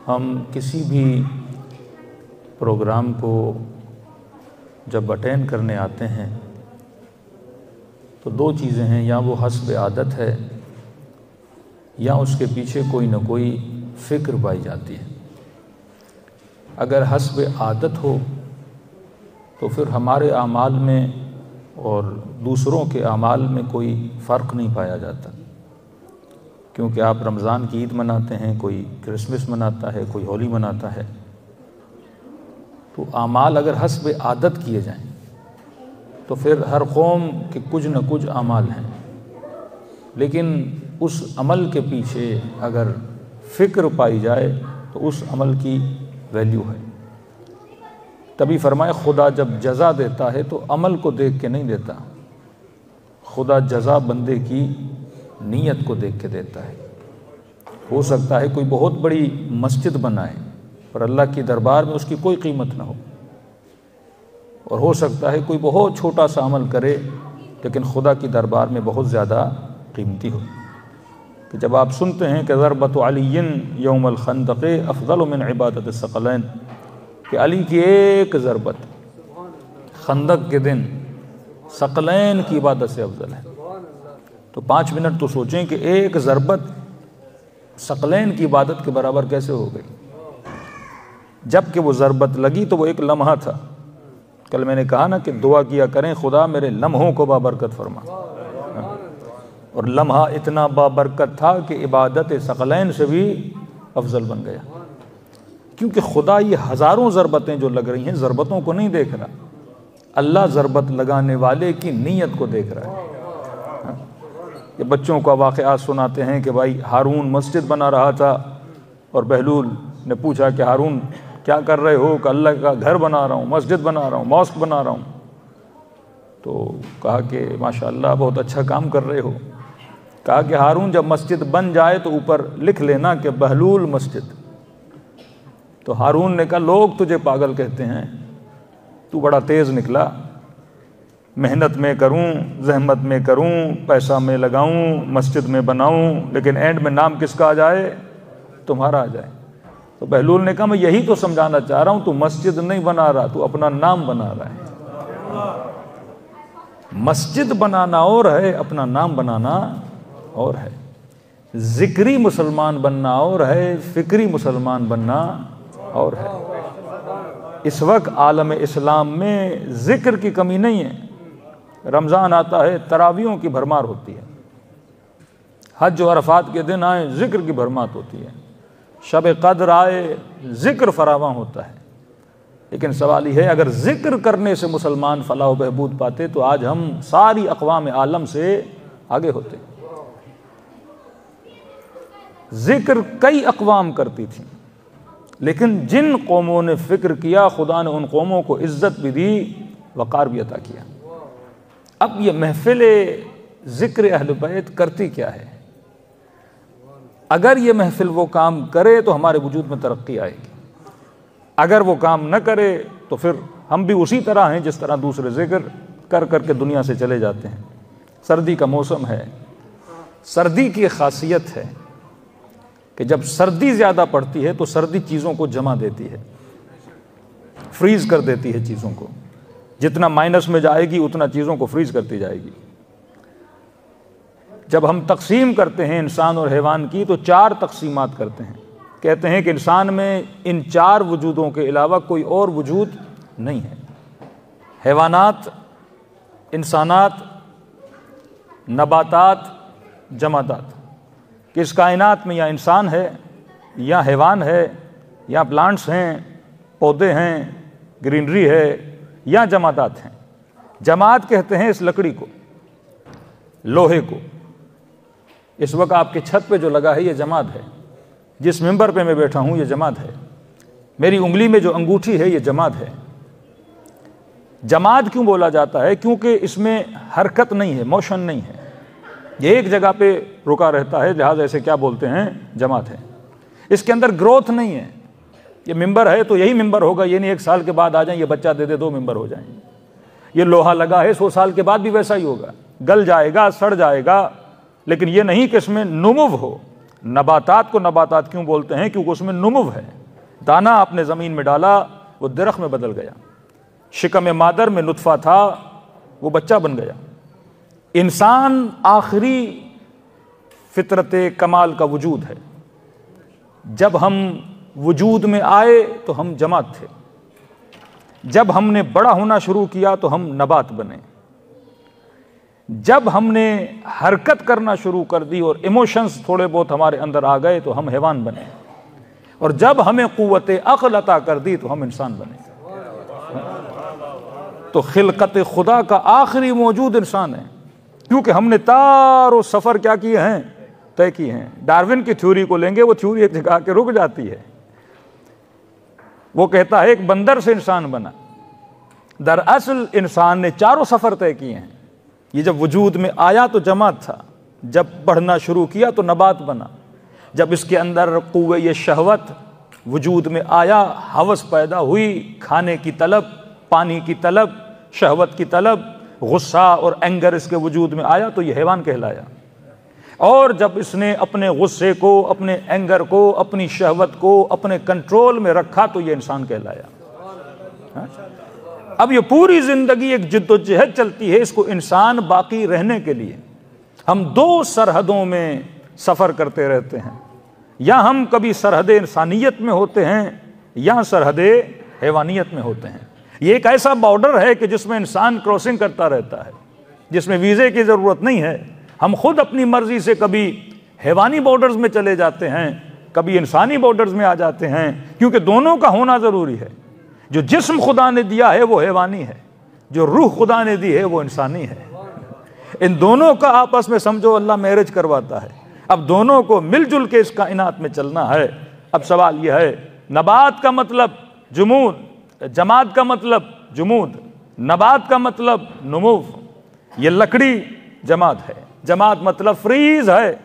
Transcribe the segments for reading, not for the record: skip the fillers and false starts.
हम किसी भी प्रोग्राम को जब अटेंड करने आते हैं तो दो चीज़ें हैं, या वो हस्ब आदत है या उसके पीछे कोई ना कोई फ़िक्र पाई जाती है। अगर हस्ब आदत हो तो फिर हमारे आमाल में और दूसरों के आमाल में कोई फ़र्क नहीं पाया जाता, क्योंकि आप रमज़ान की ईद मनाते हैं, कोई क्रिसमस मनाता है, कोई होली मनाता है। तो आमाल अगर हस्ब आदत किए जाएं तो फिर हर कौम के कुछ न कुछ आमाल हैं, लेकिन उस अमल के पीछे अगर फ़िक्र पाई जाए तो उस अमल की वैल्यू है। तभी फरमाए खुदा जब जज़ा देता है तो अमल को देख के नहीं देता, खुदा जज़ा बंदे की नीयत को देख के देता है। हो सकता है कोई बहुत बड़ी मस्जिद बनाए पर अल्लाह की दरबार में उसकी कोई कीमत ना हो, और हो सकता है कोई बहुत छोटा सा अमल करे लेकिन खुदा की दरबार में बहुत ज़्यादा कीमती हो। कि जब आप सुनते हैं कि ज़रबत अलीन यौमल खंदक़ अफ़ज़ल मिन इबादत सकलैन, कि अली की एक ज़रबत खंदक के दिन सकलैन की इबादत से अफजल है, तो 5 मिनट तो सोचें कि एक ज़रबत सकलैन की इबादत के बराबर कैसे हो गई। जबकि वो ज़रबत लगी तो वो एक लम्हा था। कल मैंने कहा ना कि दुआ किया करें खुदा मेरे लम्हों को बाबरकत फरमा, और लम्हा इतना बाबरकत था कि इबादत सकलैन से भी अफजल बन गया, क्योंकि खुदा ये हज़ारों ज़रबतें जो लग रही हैं ज़रबतों को नहीं देख रहा, अल्लाह ज़रबत लगाने वाले की नीयत को देख रहा है। ये बच्चों का वाक़यात सुनाते हैं कि भाई हारून मस्जिद बना रहा था और बहलूल ने पूछा कि हारून क्या कर रहे हो? कि अल्लाह का घर बना रहा हूँ, मस्जिद बना रहा हूँ, मॉस्क बना रहा हूँ। तो कहा कि माशाअल्लाह बहुत अच्छा काम कर रहे हो। कहा कि हारून जब मस्जिद बन जाए तो ऊपर लिख लेना कि बहलूल मस्जिद। तो हारून ने कहा लोग तुझे पागल कहते हैं, तू बड़ा तेज़ निकला, मेहनत में करूं, जहमत में करूं, पैसा में लगाऊं, मस्जिद में बनाऊं, लेकिन एंड में नाम किसका आ जाए? तुम्हारा आ जाए। तो बहलूल ने कहा मैं यही तो समझाना चाह रहा हूं, तू मस्जिद नहीं बना रहा, तू अपना नाम बना रहा है। मस्जिद बनाना और है, अपना नाम बनाना और है। जिक्री मुसलमान बनना और है, फिक्री मुसलमान बनना और है। इस वक्त आलम इस्लाम में जिक्र की कमी नहीं है। रमज़ान आता है, तरावियों की भरमार होती है, हज और अरफात के दिन आए जिक्र की भरमार होती है, शब कद्र आए जिक्र फरावां होता है। लेकिन सवाल यह है अगर जिक्र करने से मुसलमान फलाह बहबूद पाते तो आज हम सारी अक़वाम आलम से आगे होते। जिक्र कई अक़वाम करती थी, लेकिन जिन कौमों ने फ़िक्र किया खुदा ने उन कौमों को इज़्ज़त भी दी, वक़ार भी अता किया। अब ये महफ़िल ज़िक्र अहल बैत करती क्या है? अगर ये महफ़िल वो काम करे तो हमारे वजूद में तरक्की आएगी, अगर वो काम न करे तो फिर हम भी उसी तरह हैं जिस तरह दूसरे ज़िक्र कर करके दुनिया से चले जाते हैं। सर्दी का मौसम है, सर्दी की ख़ासियत है कि जब सर्दी ज़्यादा पड़ती है तो सर्दी चीज़ों को जमा देती है, फ्रीज़ कर देती है चीज़ों को। जितना माइनस में जाएगी उतना चीज़ों को फ्रीज़ करती जाएगी। जब हम तकसीम करते हैं इंसान और हैवान की तो 4 तकसीमात करते हैं। कहते हैं कि इंसान में इन 4 वजूदों के अलावा कोई और वजूद नहीं है। हैवानात, इंसानात, नबातात, जमादात। कि इस कायनात में या इंसान है या हैवान है या प्लांट्स हैं, पौधे हैं, ग्रीनरी है, या जमादात हैं। जमात कहते हैं इस लकड़ी को, लोहे को। इस वक्त आपके छत पे जो लगा है ये जमात है, जिस मिंबर पे मैं बैठा हूँ ये जमात है, मेरी उंगली में जो अंगूठी है ये जमात है। जमात क्यों बोला जाता है? क्योंकि इसमें हरकत नहीं है, मोशन नहीं है, ये एक जगह पे रुका रहता है, लिहाजा ऐसे क्या बोलते हैं? जमात है। इसके अंदर ग्रोथ नहीं है। ये मिंबर है तो यही मिंबर होगा, ये नहीं 1 साल के बाद आ जाए ये बच्चा दे दे 2 मिंबर हो जाएंगे। ये लोहा लगा है 100 साल के बाद भी वैसा ही होगा, गल जाएगा, सड़ जाएगा, लेकिन ये नहीं कि इसमें नुमुव हो, नबातात को नबातात क्यों बोलते हैं? क्योंकि उसमें नुमुव है। दाना आपने ज़मीन में डाला, वो दरख्त में बदल गया। शिकम मादर में नुतफ़ा था, वो बच्चा बन गया। इंसान आखिरी फितरत कमाल का वजूद है। जब हम वजूद में आए तो हम जमात थे, जब हमने बड़ा होना शुरू किया तो हम नबात बने, जब हमने हरकत करना शुरू कर दी और इमोशंस थोड़े बहुत हमारे अंदर आ गए तो हम हैवान बने, और जब हमें क़ुव्वत अक़ल अता कर दी तो हम इंसान बने। तो खिलकत खुदा का आखिरी मौजूद इंसान है, क्योंकि हमने तारों सफ़र क्या किए हैं? तय किए हैं। डार्विन की थ्योरी को लेंगे, वो थ्योरी एक जगह के रुक जाती है। वो कहता है एक बंदर से इंसान बना। दरअसल इंसान ने चारों सफ़र तय किए हैं। ये जब वजूद में आया तो जमात था, जब बढ़ना शुरू किया तो नबात बना, जब इसके अंदर क़ुव्वे शहवत वजूद में आया, हवस पैदा हुई, खाने की तलब, पानी की तलब, शहवत की तलब, गुस्सा और एंगर इसके वजूद में आया तो ये हैवान कहलाया। और जब इसने अपने गुस्से को, अपने एंगर को, अपनी शहवत को अपने कंट्रोल में रखा तो ये इंसान कहलाया। हा? अब ये पूरी जिंदगी एक जिद्दोजहद चलती है इसको इंसान बाकी रहने के लिए। हम दो सरहदों में सफ़र करते रहते हैं, या हम कभी सरहद इंसानियत में होते हैं या सरहद हैवानियत में होते हैं। ये एक ऐसा बॉर्डर है कि जिसमें इंसान क्रॉसिंग करता रहता है, जिसमें वीज़े की ज़रूरत नहीं है। हम खुद अपनी मर्जी से कभी हैवानी बॉर्डर्स में चले जाते हैं, कभी इंसानी बॉर्डर्स में आ जाते हैं, क्योंकि दोनों का होना ज़रूरी है। जो जिस्म खुदा ने दिया है वो हैवानी है, जो रूह खुदा ने दी है वो इंसानी है। इन दोनों का आपस में समझो अल्लाह मैरिज करवाता है। अब दोनों को मिलजुल के इस कायनात में चलना है। अब सवाल यह है, नबात का मतलब जुमूद, जमात का मतलब जुमूद, नबात का मतलब नुमूव। ये लकड़ी जमात है, जमात मतलब फ्रीज है,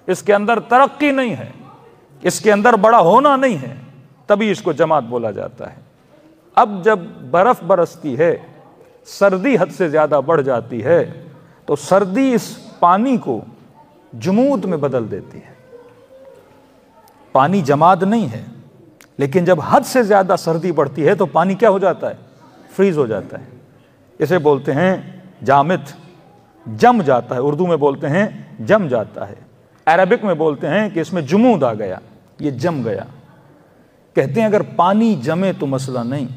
इसके अंदर तरक्की नहीं है, इसके अंदर बड़ा होना नहीं है, तभी इसको जमात बोला जाता है। अब जब बर्फ बरसती है, सर्दी हद से ज्यादा बढ़ जाती है, तो सर्दी इस पानी को जुमूद में बदल देती है। पानी जमाद नहीं है, लेकिन जब हद से ज्यादा सर्दी बढ़ती है तो पानी क्या हो जाता है? फ्रीज हो जाता है। इसे बोलते हैं जामिद, जम जाता है। उर्दू में बोलते हैं जम जाता है, अरबिक में बोलते हैं कि इसमें जुमूद आ गया, ये जम गया। कहते हैं अगर पानी जमे तो मसला नहीं,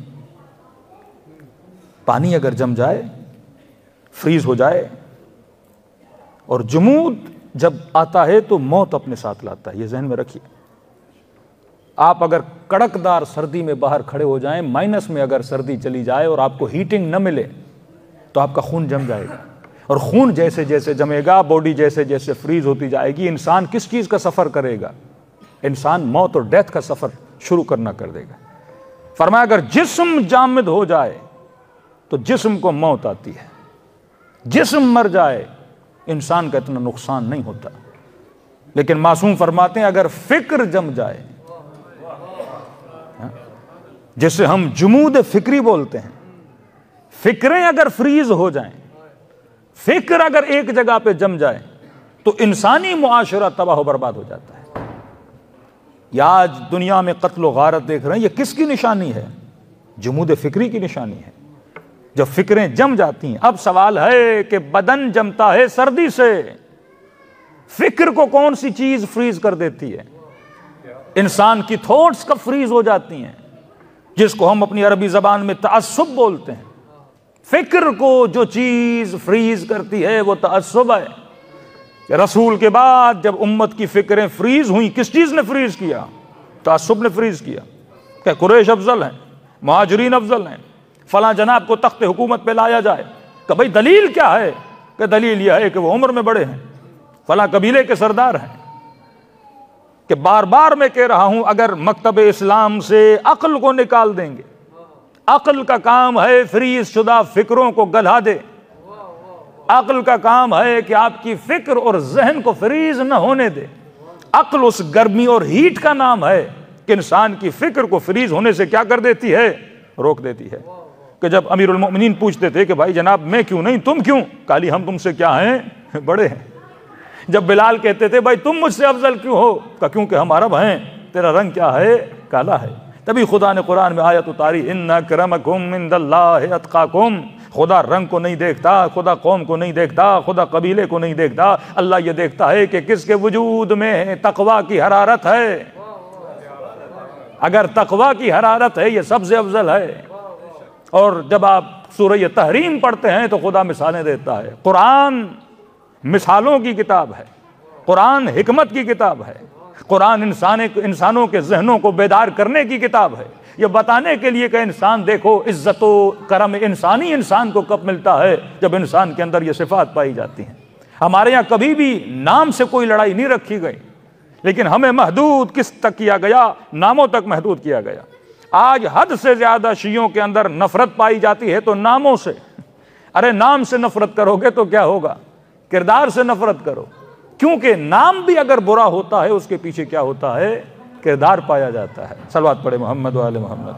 पानी अगर जम जाए, फ्रीज हो जाए, और जुमूद जब आता है तो मौत अपने साथ लाता है। ये जहन में रखिए। आप अगर कड़कदार सर्दी में बाहर खड़े हो जाएं, माइनस में अगर सर्दी चली जाए और आपको हीटिंग न मिले तो आपका खून जम जाएगा, और खून जैसे जैसे जमेगा, बॉडी जैसे जैसे फ्रीज होती जाएगी, इंसान किस चीज़ का सफ़र करेगा? इंसान मौत और डेथ का सफ़र शुरू करना कर देगा। फरमाया अगर जिस्म जामिद हो जाए तो जिस्म को मौत आती है, जिस्म मर जाए इंसान का इतना नुकसान नहीं होता। लेकिन मासूम फरमाते हैं अगर फिक्र जम जाए, जिसे हम जुमूद फिक्री बोलते हैं, फिक्रें अगर फ्रीज हो जाएं, फिक्र अगर एक जगह पे जम जाए तो इंसानी मुआशरा तबाह बर्बाद हो जाता है। या आज दुनिया में कत्ल व गारत देख रहे हैं, ये किसकी निशानी है? जुमूद फिक्री की निशानी है। जब फिक्रें जम जाती हैं, अब सवाल है कि बदन जमता है सर्दी से, फिक्र को कौन सी चीज फ्रीज कर देती है? इंसान की थॉट्स कब फ्रीज हो जाती हैं, जिसको हम अपनी अरबी जबान में तअस्सुब बोलते हैं। फिक्र को जो चीज फ्रीज करती है वो तअस्सुब है। रसूल के बाद जब उम्मत की फिक्रें फ्रीज हुई, किस चीज ने फ्रीज किया? तअस्सुब ने फ्रीज किया। क्या कुरैश अफजल हैं, मुहाजिरीन अफजल हैं, फलां जनाब को तख्त हुकूमत पे लाया जाए? कि भाई दलील क्या है? कि दलील यह है कि वो उम्र में बड़े हैं, फलां कबीले के सरदार हैं। कि बार बार मैं कह रहा हूं, अगर मकतब इस्लाम से अक्ल को निकाल देंगे, अक्ल का काम है फ्रीज शुदा फिक्रों को गला दे। अक्ल का काम है कि आपकी फिक्र और जहन को फ्रीज न होने दे। अक्ल उस गर्मी और हीट का नाम है कि इंसान की फिक्र को फ्रीज होने से क्या कर देती है? रोक देती है। कि जब अमीरुल मोमिनीन पूछते थे कि भाई जनाब मैं क्यों नहीं, तुम क्यों? काली हम तुमसे क्या हैं? बड़े हैं। जब बिलाल कहते थे भाई तुम मुझसे अफजल क्यों हो, कहा क्योंकि हम अरब हैं, तेरा रंग क्या है, काला है। तभी खुदा ने कुरान में आयत उतारी, इन्ना अक्रमकुम इंदल्लाहि अत्काकुम। खुदा रंग को नहीं देखता, खुदा कौम को नहीं देखता, खुदा कबीले को नहीं देखता, अल्लाह ये देखता है कि किसके वजूद में तकवा की हरारत है। अगर तकवा की हरारत है ये सबसे अफजल है। और जब आप सूरह तहरीम पढ़ते हैं तो खुदा मिसालें देता है। कुरान मिसालों की किताब है, कुरान हिकमत की किताब है, कुरान इंसानों के जहनों को बेदार करने की किताब है। ये बताने के लिए कि इंसान देखो, इज्जत व करम इंसानी इंसान को कब मिलता है, जब इंसान के अंदर ये सिफात पाई जाती हैं। हमारे यहाँ कभी भी नाम से कोई लड़ाई नहीं रखी गई, लेकिन हमें महदूद किस तक किया गया, नामों तक महदूद किया गया। आज हद से ज्यादा शियों के अंदर नफरत पाई जाती है तो नामों से। अरे नाम से नफरत करोगे तो क्या होगा, किरदार से नफरत करो, क्योंकि नाम भी अगर बुरा होता है उसके पीछे क्या होता है, किरदार पाया जाता है। सलवात पढ़े मोहम्मद व आले मोहम्मद।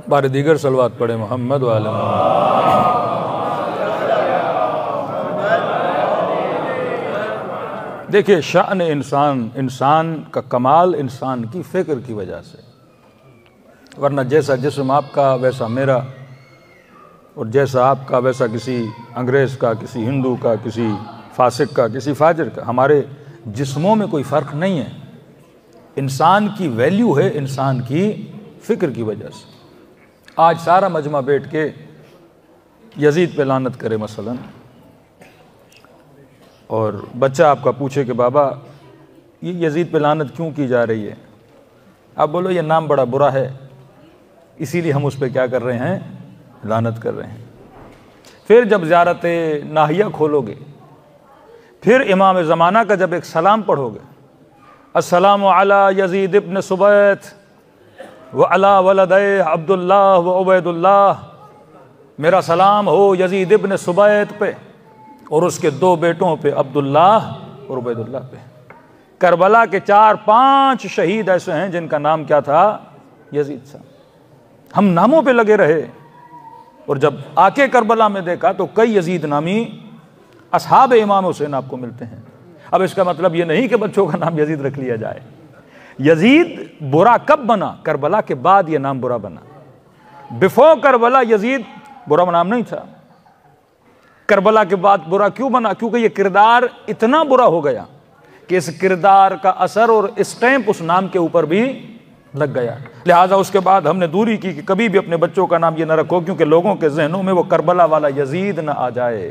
बार दीगर सलवात पढ़े मोहम्मद व आले मोहम्मद। देखिए शान इंसान का कमाल इंसान की फिक्र की वजह से, वरना जैसा जिस्म आपका वैसा मेरा, और जैसा आपका वैसा किसी अंग्रेज़ का, किसी हिंदू का, किसी फासिक का, किसी फाजिर का। हमारे जिस्मों में कोई फ़र्क नहीं है। इंसान की वैल्यू है इंसान की फ़िक्र की वजह से। आज सारा मजमा बैठ के यजीद पे लानत करे मसलन, और बच्चा आपका पूछे कि बाबा ये यजीद पे लानत क्यों की जा रही है, आप बोलो ये नाम बड़ा बुरा है इसीलिए हम उस पर क्या कर रहे हैं, लानत कर रहे हैं। फिर जब ज़ियारत नाहिया खोलोगे, फिर इमाम ज़माना का जब एक सलाम पढ़ोगे, अस्सलामु अला यजीद इब्न सुबैत व अला वलदै अब्दुल्लाह व उबैदुल्लाह, मेरा सलाम हो यजीद इब्न सुबैत पे और उसके दो बेटों पे अब्दुल्लाह और उबैदुल्लाह पे। करबला के 4-5 शहीद ऐसे हैं जिनका नाम क्या था, यजीद साहब। हम नामों पे लगे रहे, और जब आके करबला में देखा तो कई यजीद नामी असहाब इमाम हुसैन आपको मिलते हैं। अब इसका मतलब ये नहीं कि बच्चों का नाम यजीद रख लिया जाए। यजीद बुरा कब बना, करबला के बाद ये नाम बुरा बना। बिफोर करबला यजीद बुरा नाम नहीं था, करबला के बाद बुरा क्यों बना, क्योंकि ये किरदार इतना बुरा हो गया कि इस किरदार का असर और स्टैंप उस नाम के ऊपर भी लग गया। लिहाजा उसके बाद हमने दूरी की कि कभी भी अपने बच्चों का नाम ये ना रखो, क्योंकि लोगों के जहनों में वो करबला वाला यजीद ना आ जाए।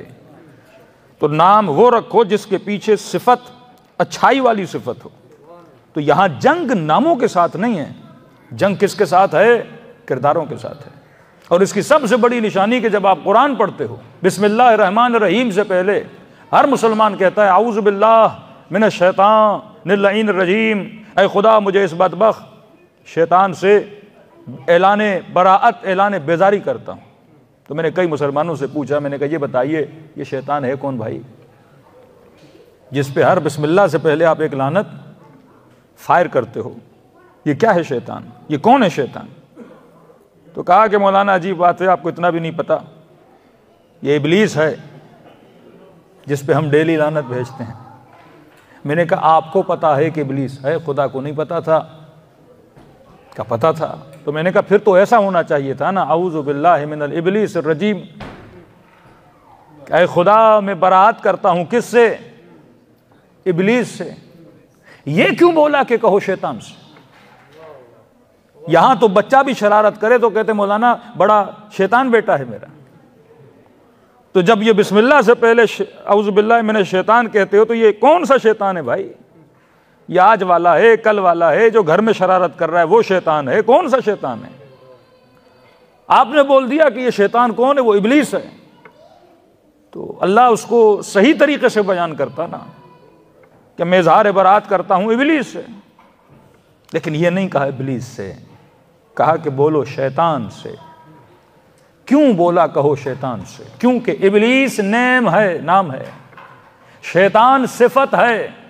तो नाम वो रखो जिसके पीछे सिफत अच्छाई वाली सिफत हो। तो यहां जंग नामों के साथ नहीं है, जंग किसके साथ है, किरदारों के साथ है। और इसकी सबसे बड़ी निशानी कि जब आप कुरान पढ़ते हो, बिस्मिल्लाहिर्रहमानिर्रहीम से पहले हर मुसलमान कहता है औज़ु बिल्लाह मिनश शैतानिर रजीम, ऐ खुदा मुझे इस बदबख्त शैतान से ऐलाने बराअत, ऐलाने बेजारी करता हूँ। तो मैंने कई मुसलमानों से पूछा, मैंने कहा ये बताइए ये शैतान है कौन भाई, जिस पे हर बिस्मिल्लाह से पहले आप एक लानत फायर करते हो, ये क्या है शैतान, ये कौन है शैतान। तो कहा कि मौलाना अजीब बात है, आपको इतना भी नहीं पता, ये इबलीस है जिस पे हम डेली लानत भेजते हैं। मैंने कहा आपको पता है कि इबलीस है, खुदा को नहीं पता था, क्या पता था। तो मैंने कहा फिर तो ऐसा होना चाहिए था ना, औज़ु बिल्लाहि मिनल इब्लीस रजीम, ऐ खुदा मैं बरात करता हूं किससे, इबलीस से। ये क्यों बोला कि कहो शैतान से। यहां तो बच्चा भी शरारत करे तो कहते मौलाना बड़ा शैतान बेटा है मेरा। तो जब ये बिस्मिल्लाह से पहले औज़ु बिल्लाहि मिनश शैतान कहते हो तो ये कौन सा शैतान है भाई, ये आज वाला है, कल वाला है, जो घर में शरारत कर रहा है वो शैतान है, कौन सा शैतान है। आपने बोल दिया कि ये शैतान कौन है, वो इबलीस है। तो अल्लाह उसको सही तरीके से बयान करता ना कि मैं इज़हार बरात करता हूं इबलीस से, लेकिन ये नहीं कहा इबलीस से, कहा कि बोलो शैतान से। क्यों बोला कहो शैतान से, क्योंकि इबलीस नेम है, नाम है, शैतान सिफत है।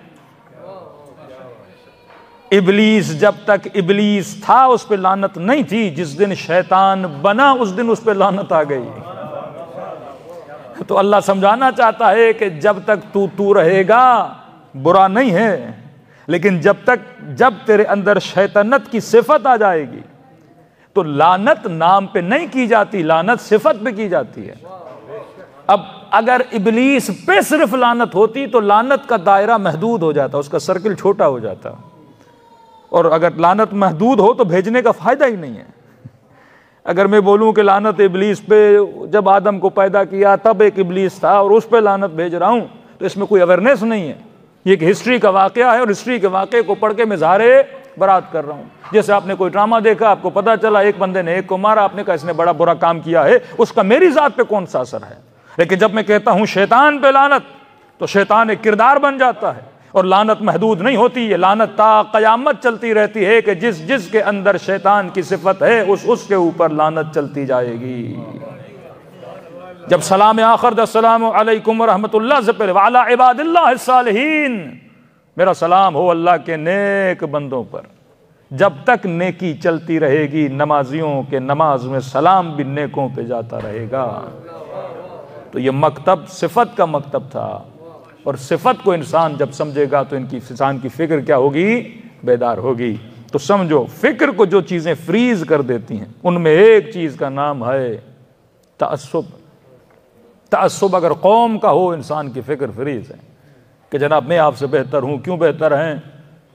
इबलीस जब तक इबलीस था उस पर लानत नहीं थी, जिस दिन शैतान बना उस दिन उस पर लानत आ गई। तो अल्लाह समझाना चाहता है कि जब तक तू रहेगा बुरा नहीं है, लेकिन जब तेरे अंदर शैतानत की सिफत आ जाएगी तो लानत नाम पे नहीं की जाती, लानत सिफत पे की जाती है। अब अगर इबलीस पे सिर्फ लानत होती तो लानत का दायरा महदूद हो जाता, उसका सर्किल छोटा हो जाता, और अगर लानत महदूद हो तो भेजने का फायदा ही नहीं है। अगर मैं बोलूं कि लानत इबलीस पे, जब आदम को पैदा किया तब एक इबलीस था और उस पे लानत भेज रहा हूं, तो इसमें कोई अवेयरनेस नहीं है। ये एक हिस्ट्री का वाकया है और हिस्ट्री के वाकये को पढ़ के मैं ज़ाहिर बरात कर रहा हूं। जैसे आपने कोई ड्रामा देखा, आपको पता चला एक बंदे ने एक को मारा, आपने कहा इसने बड़ा बुरा काम किया है, उसका मेरी जात पे कौन सा असर है। लेकिन जब मैं कहता हूं शैतान पे लानत, तो शैतान एक किरदार बन जाता है और लानत महदूद नहीं होती। ये लानत ता क़यामत चलती रहती है कि जिसके अंदर शैतान की सिफत है उसके ऊपर लानत चलती जाएगी। जब सलाम आखिर अस्सलामु अलैकुम व रहमतुल्लाह से पहले वाला इबादिल्लाह सालिहीन, मेरा सलाम हो अल्लाह के नेक बंदों पर। जब तक नेकी चलती रहेगी, नमाजियों के नमाज में सलाम भी नेकों पे जाता रहेगा। तो ये मकतब सिफत का मकतब था, और सिफत को इंसान जब समझेगा तो इंसान की फिक्र क्या होगी, बेदार होगी। तो समझो, फिक्र को जो चीज़ें फ्रीज कर देती हैं उनमें एक चीज़ का नाम है तअस्सुब। तअस्सुब अगर कौम का हो, इंसान की फिक्र फ्रीज है कि जनाब मैं आपसे बेहतर हूँ। क्यों बेहतर हैं?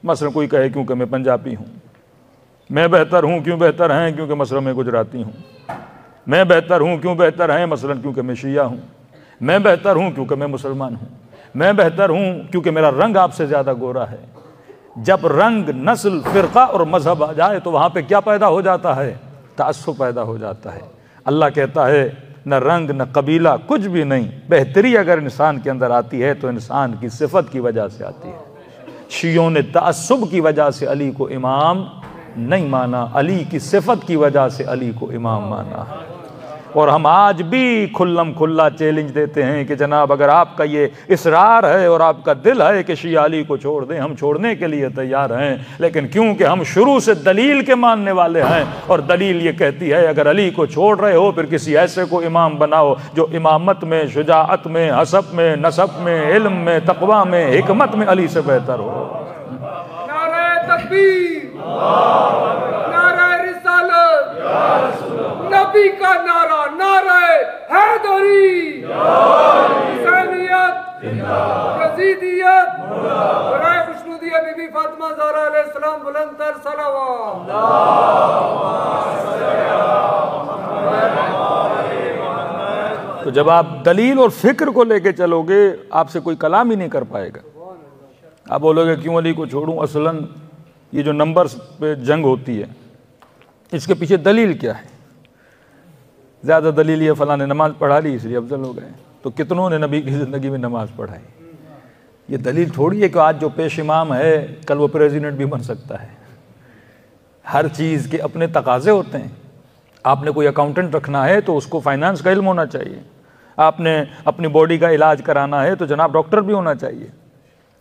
मसलन कोई कहे क्योंकि मैं पंजाबी हूँ। मैं बेहतर हूँ, क्यों बेहतर हैं? क्योंकि मसलन मैं गुजराती हूँ। मैं बेहतर हूँ, क्यों बेहतर हैं? मसलन क्योंकि मैं शिया हूँ। मैं बेहतर हूँ क्योंकि मैं मुसलमान हूँ। मैं बेहतर हूँ क्योंकि मेरा रंग आपसे ज़्यादा गोरा है। जब रंग, नस्ल, फ़िरका और मजहब आ जाए तो वहाँ पे क्या पैदा हो जाता है? तअस्सुब पैदा हो जाता है। अल्लाह कहता है न रंग न कबीला, कुछ भी नहीं। बेहतरी अगर इंसान के अंदर आती है तो इंसान की सिफत की वजह से आती है। शियों ने तअस्सुब की वजह से अली को इमाम नहीं माना, अली की सिफत की वजह से अली को इमाम माना है। और हम आज भी खुल्लम खुल्ला चैलेंज देते हैं कि जनाब अगर आपका ये इसरार है और आपका दिल है कि शिया अली को छोड़ दें, हम छोड़ने के लिए तैयार हैं। लेकिन क्योंकि हम शुरू से दलील के मानने वाले हैं, और दलील ये कहती है अगर अली को छोड़ रहे हो फिर किसी ऐसे को इमाम बनाओ जो इमामत में, शुजाअत में, हसब में, नसब में, इल्म में, तकवा में, हिकमत में अली से बेहतर हो। नारे तकबीर, नारे रिसालत, नबी का नारा, नारे हैदरी, हुसैनियत, यजीदियत, बराए खुशनुदिया बीबी फातिमा ज़हरा अलैहिस्सलाम बुलंदतर सलावत। तो जब आप दलील और फिक्र को लेके चलोगे आपसे कोई कलाम ही नहीं कर पाएगा। आप बोलोगे क्यों अली को छोड़ूं? असलन ये जो नंबर्स पे जंग होती है इसके पीछे दलील क्या है? ज़्यादा दलील ये फलां ने नमाज़ पढ़ा ली इसलिए अफजल हो गए। तो कितनों ने नबी की ज़िंदगी में नमाज़ पढ़ाई? ये दलील थोड़ी है कि आज जो पेश इमाम है कल वो प्रेसिडेंट भी बन सकता है। हर चीज़ के अपने तकाज़े होते हैं। आपने कोई अकाउंटेंट रखना है तो उसको फाइनेंस का इल्म होना चाहिए। आपने अपनी बॉडी का इलाज कराना है तो जनाब डॉक्टर भी होना चाहिए।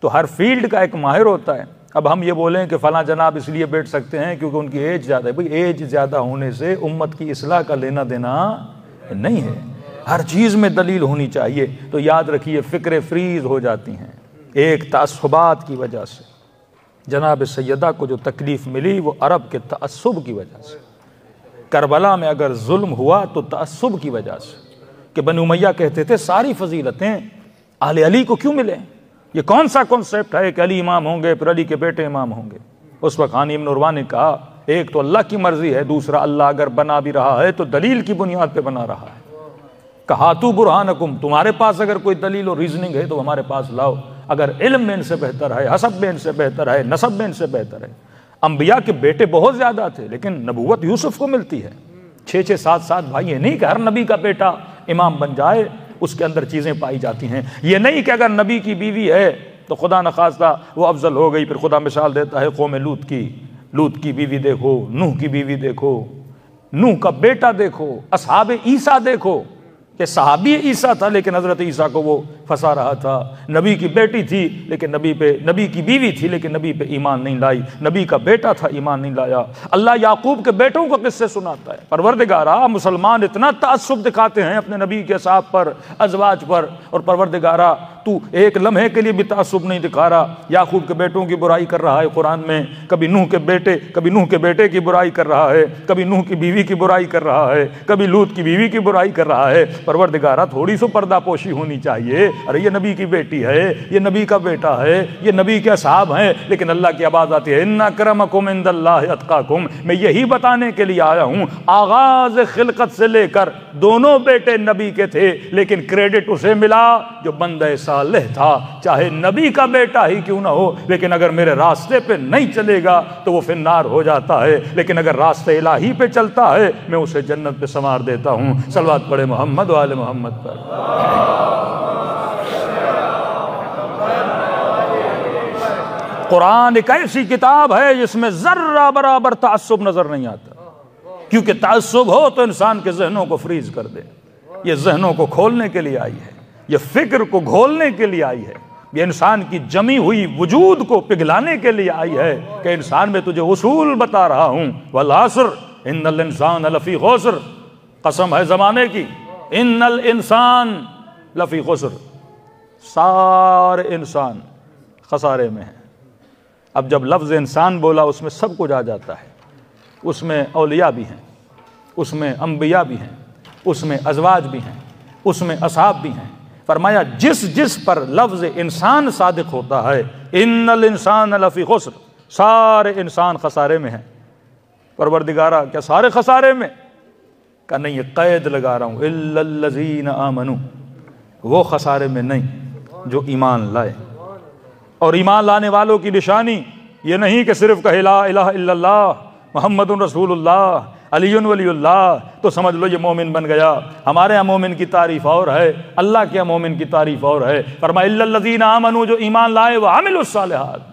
तो हर फील्ड का एक माहिर होता है। अब हम ये बोलें कि फ़लाँ जनाब इसलिए बैठ सकते हैं क्योंकि उनकी एज ज़्यादा है। भाई एज ज़्यादा होने से उम्मत की इस्लाह का लेना देना नहीं है। हर चीज़ में दलील होनी चाहिए। तो याद रखिए फ़िक्र फ्रीज हो जाती हैं एक तअस्सुबात की वजह से। जनाब सैयदा को जो तकलीफ़ मिली वो अरब के तअस्सुब की वजह से। करबला में अगर जुल्म हुआ तो तअस्सुब की वजह से कि बनी उमैया कहते थे सारी फजीलतें आले अली को क्यों मिले। ये कौन सा कॉन्सेप्ट है कि अली इमाम होंगे फिर अली के बेटे इमाम होंगे। उस वक्त खानी इब्न उरवा ने कहा एक तो अल्लाह की मर्जी है, दूसरा अल्लाह अगर बना भी रहा है तो दलील की बुनियाद पे बना रहा है। कहा तू बुरहानकुम, तुम्हारे पास अगर कोई दलील और रीजनिंग है तो हमारे पास लाओ। अगर इल्म में इनसे बेहतर है, हसब में इनसे बेहतर है, नसब में इनसे बेहतर है। अंबिया के बेटे बहुत ज्यादा थे लेकिन नबूवत यूसुफ को मिलती है। 6-6, 7-7 भाई। ये नहीं कि हर नबी का बेटा इमाम बन जाए, उसके अंदर चीज़ें पाई जाती हैं। ये नहीं कि अगर नबी की बीवी है तो खुदा न खास्ता वो अफजल हो गई। फिर खुदा मिसाल देता है कौम लूत की बीवी देखो, नूह की बीवी देखो, नूह का बेटा देखो, असहाबे ईसा देखो। कि सहाबी ईसा था लेकिन हज़रत ईसा को वो फंसा रहा था। नबी की बेटी थी लेकिन नबी की बीवी थी लेकिन नबी पे ईमान नहीं लाई। नबी का बेटा था, ईमान नहीं लाया। अल्लाह याकूब के बेटों को किस्से सुनाता है। परवरदिगारा, मुसलमान इतना ताज्जुब दिखाते हैं अपने नबी के साहब पर, अज़वाज पर, और परवरदिगारा तू एक लम्हे के लिए भी ताज्जुब नहीं दिखा रहा। याकूब के बेटों की बुराई कर रहा है कुरान में, कभी नूह के बेटे की बुराई कर रहा है, कभी नूह की बीवी की बुराई कर रहा है, कभी लूत की बीवी की बुराई कर रहा है। परवरदिगारा, थोड़ी सी पर्दापोशी होनी चाहिए। अरे ये नबी की बेटी है, ये नबी का बेटा है, ये नबी के साहब हैं, लेकिन अल्लाह की आवाज आती है इन्ना अक्रमकुम इंदल्लाहि अत्काकुम। मैं यही बताने के लिए आया हूं, आगाज खिलकत से लेकर दोनों बेटे नबी के थे, लेकिन क्रेडिट उसे मिला जो बंदे सालेह था, चाहे नबी का बेटा ही क्यों ना हो। लेकिन अगर मेरे रास्ते पे नहीं चलेगा तो वो फिन्नार हो जाता है, लेकिन अगर रास्ते इलाही पे चलता है मैं उसे जन्नत पे संवार देता हूं। सलवात पढ़े मोहम्मद वाले मोहम्मद पर। कुरान एक ऐसी किताब है जिसमें जर्रा बराबर ताज्जुब नजर नहीं आता, क्योंकि ताज्जुब हो तो इंसान के जहनों को फ्रीज कर दे। ये जहनों को खोलने के लिए आई है, ये फिक्र को घोलने के लिए आई है, ये इंसान की जमी हुई वजूद को पिघलाने के लिए आई है कि इंसान में तुझे उसूल बता रहा हूं। वल अस्र इन्नल इंसान लफी खुस्र, कसम है जमाने की, इन्नल इंसान लफी खुस्र, सारे इंसान खसारे में है। अब जब लफ्ज़ इंसान बोला उसमें सब कुछ आ जाता है, उसमें औलिया भी हैं, उसमें अंबिया भी हैं, उसमें अज़वाज भी हैं, उसमें असहाब भी हैं। फरमाया जिस जिस पर लफ्ज़ इंसान सादिक होता है, इन्नल इंसान लफी खुस्र, सारे इंसान खसारे में हैं। परवरदिगारा, क्या सारे खसारे में? का नहीं, ये कैद लगा रहा हूँ, इल्लल्लज़ीना आमनू, वो खसारे में नहीं जो ईमान लाए। और ईमान लाने वालों की निशानी ये नहीं कि सिर्फ कहे ला इलाहा इल्लल्लाह मुहम्मदुर रसूलुल्लाह अलीयुन वलीउल्लाह तो समझ लो ये मोमिन बन गया। हमारे यहाँ मोमिन की तारीफ और है, अल्लाह के यहाँ मोमिन की तारीफ और है। फरमाया इल्लल्लज़ीना आमनू, जो ईमान लाए व अमिलुस सालिहात,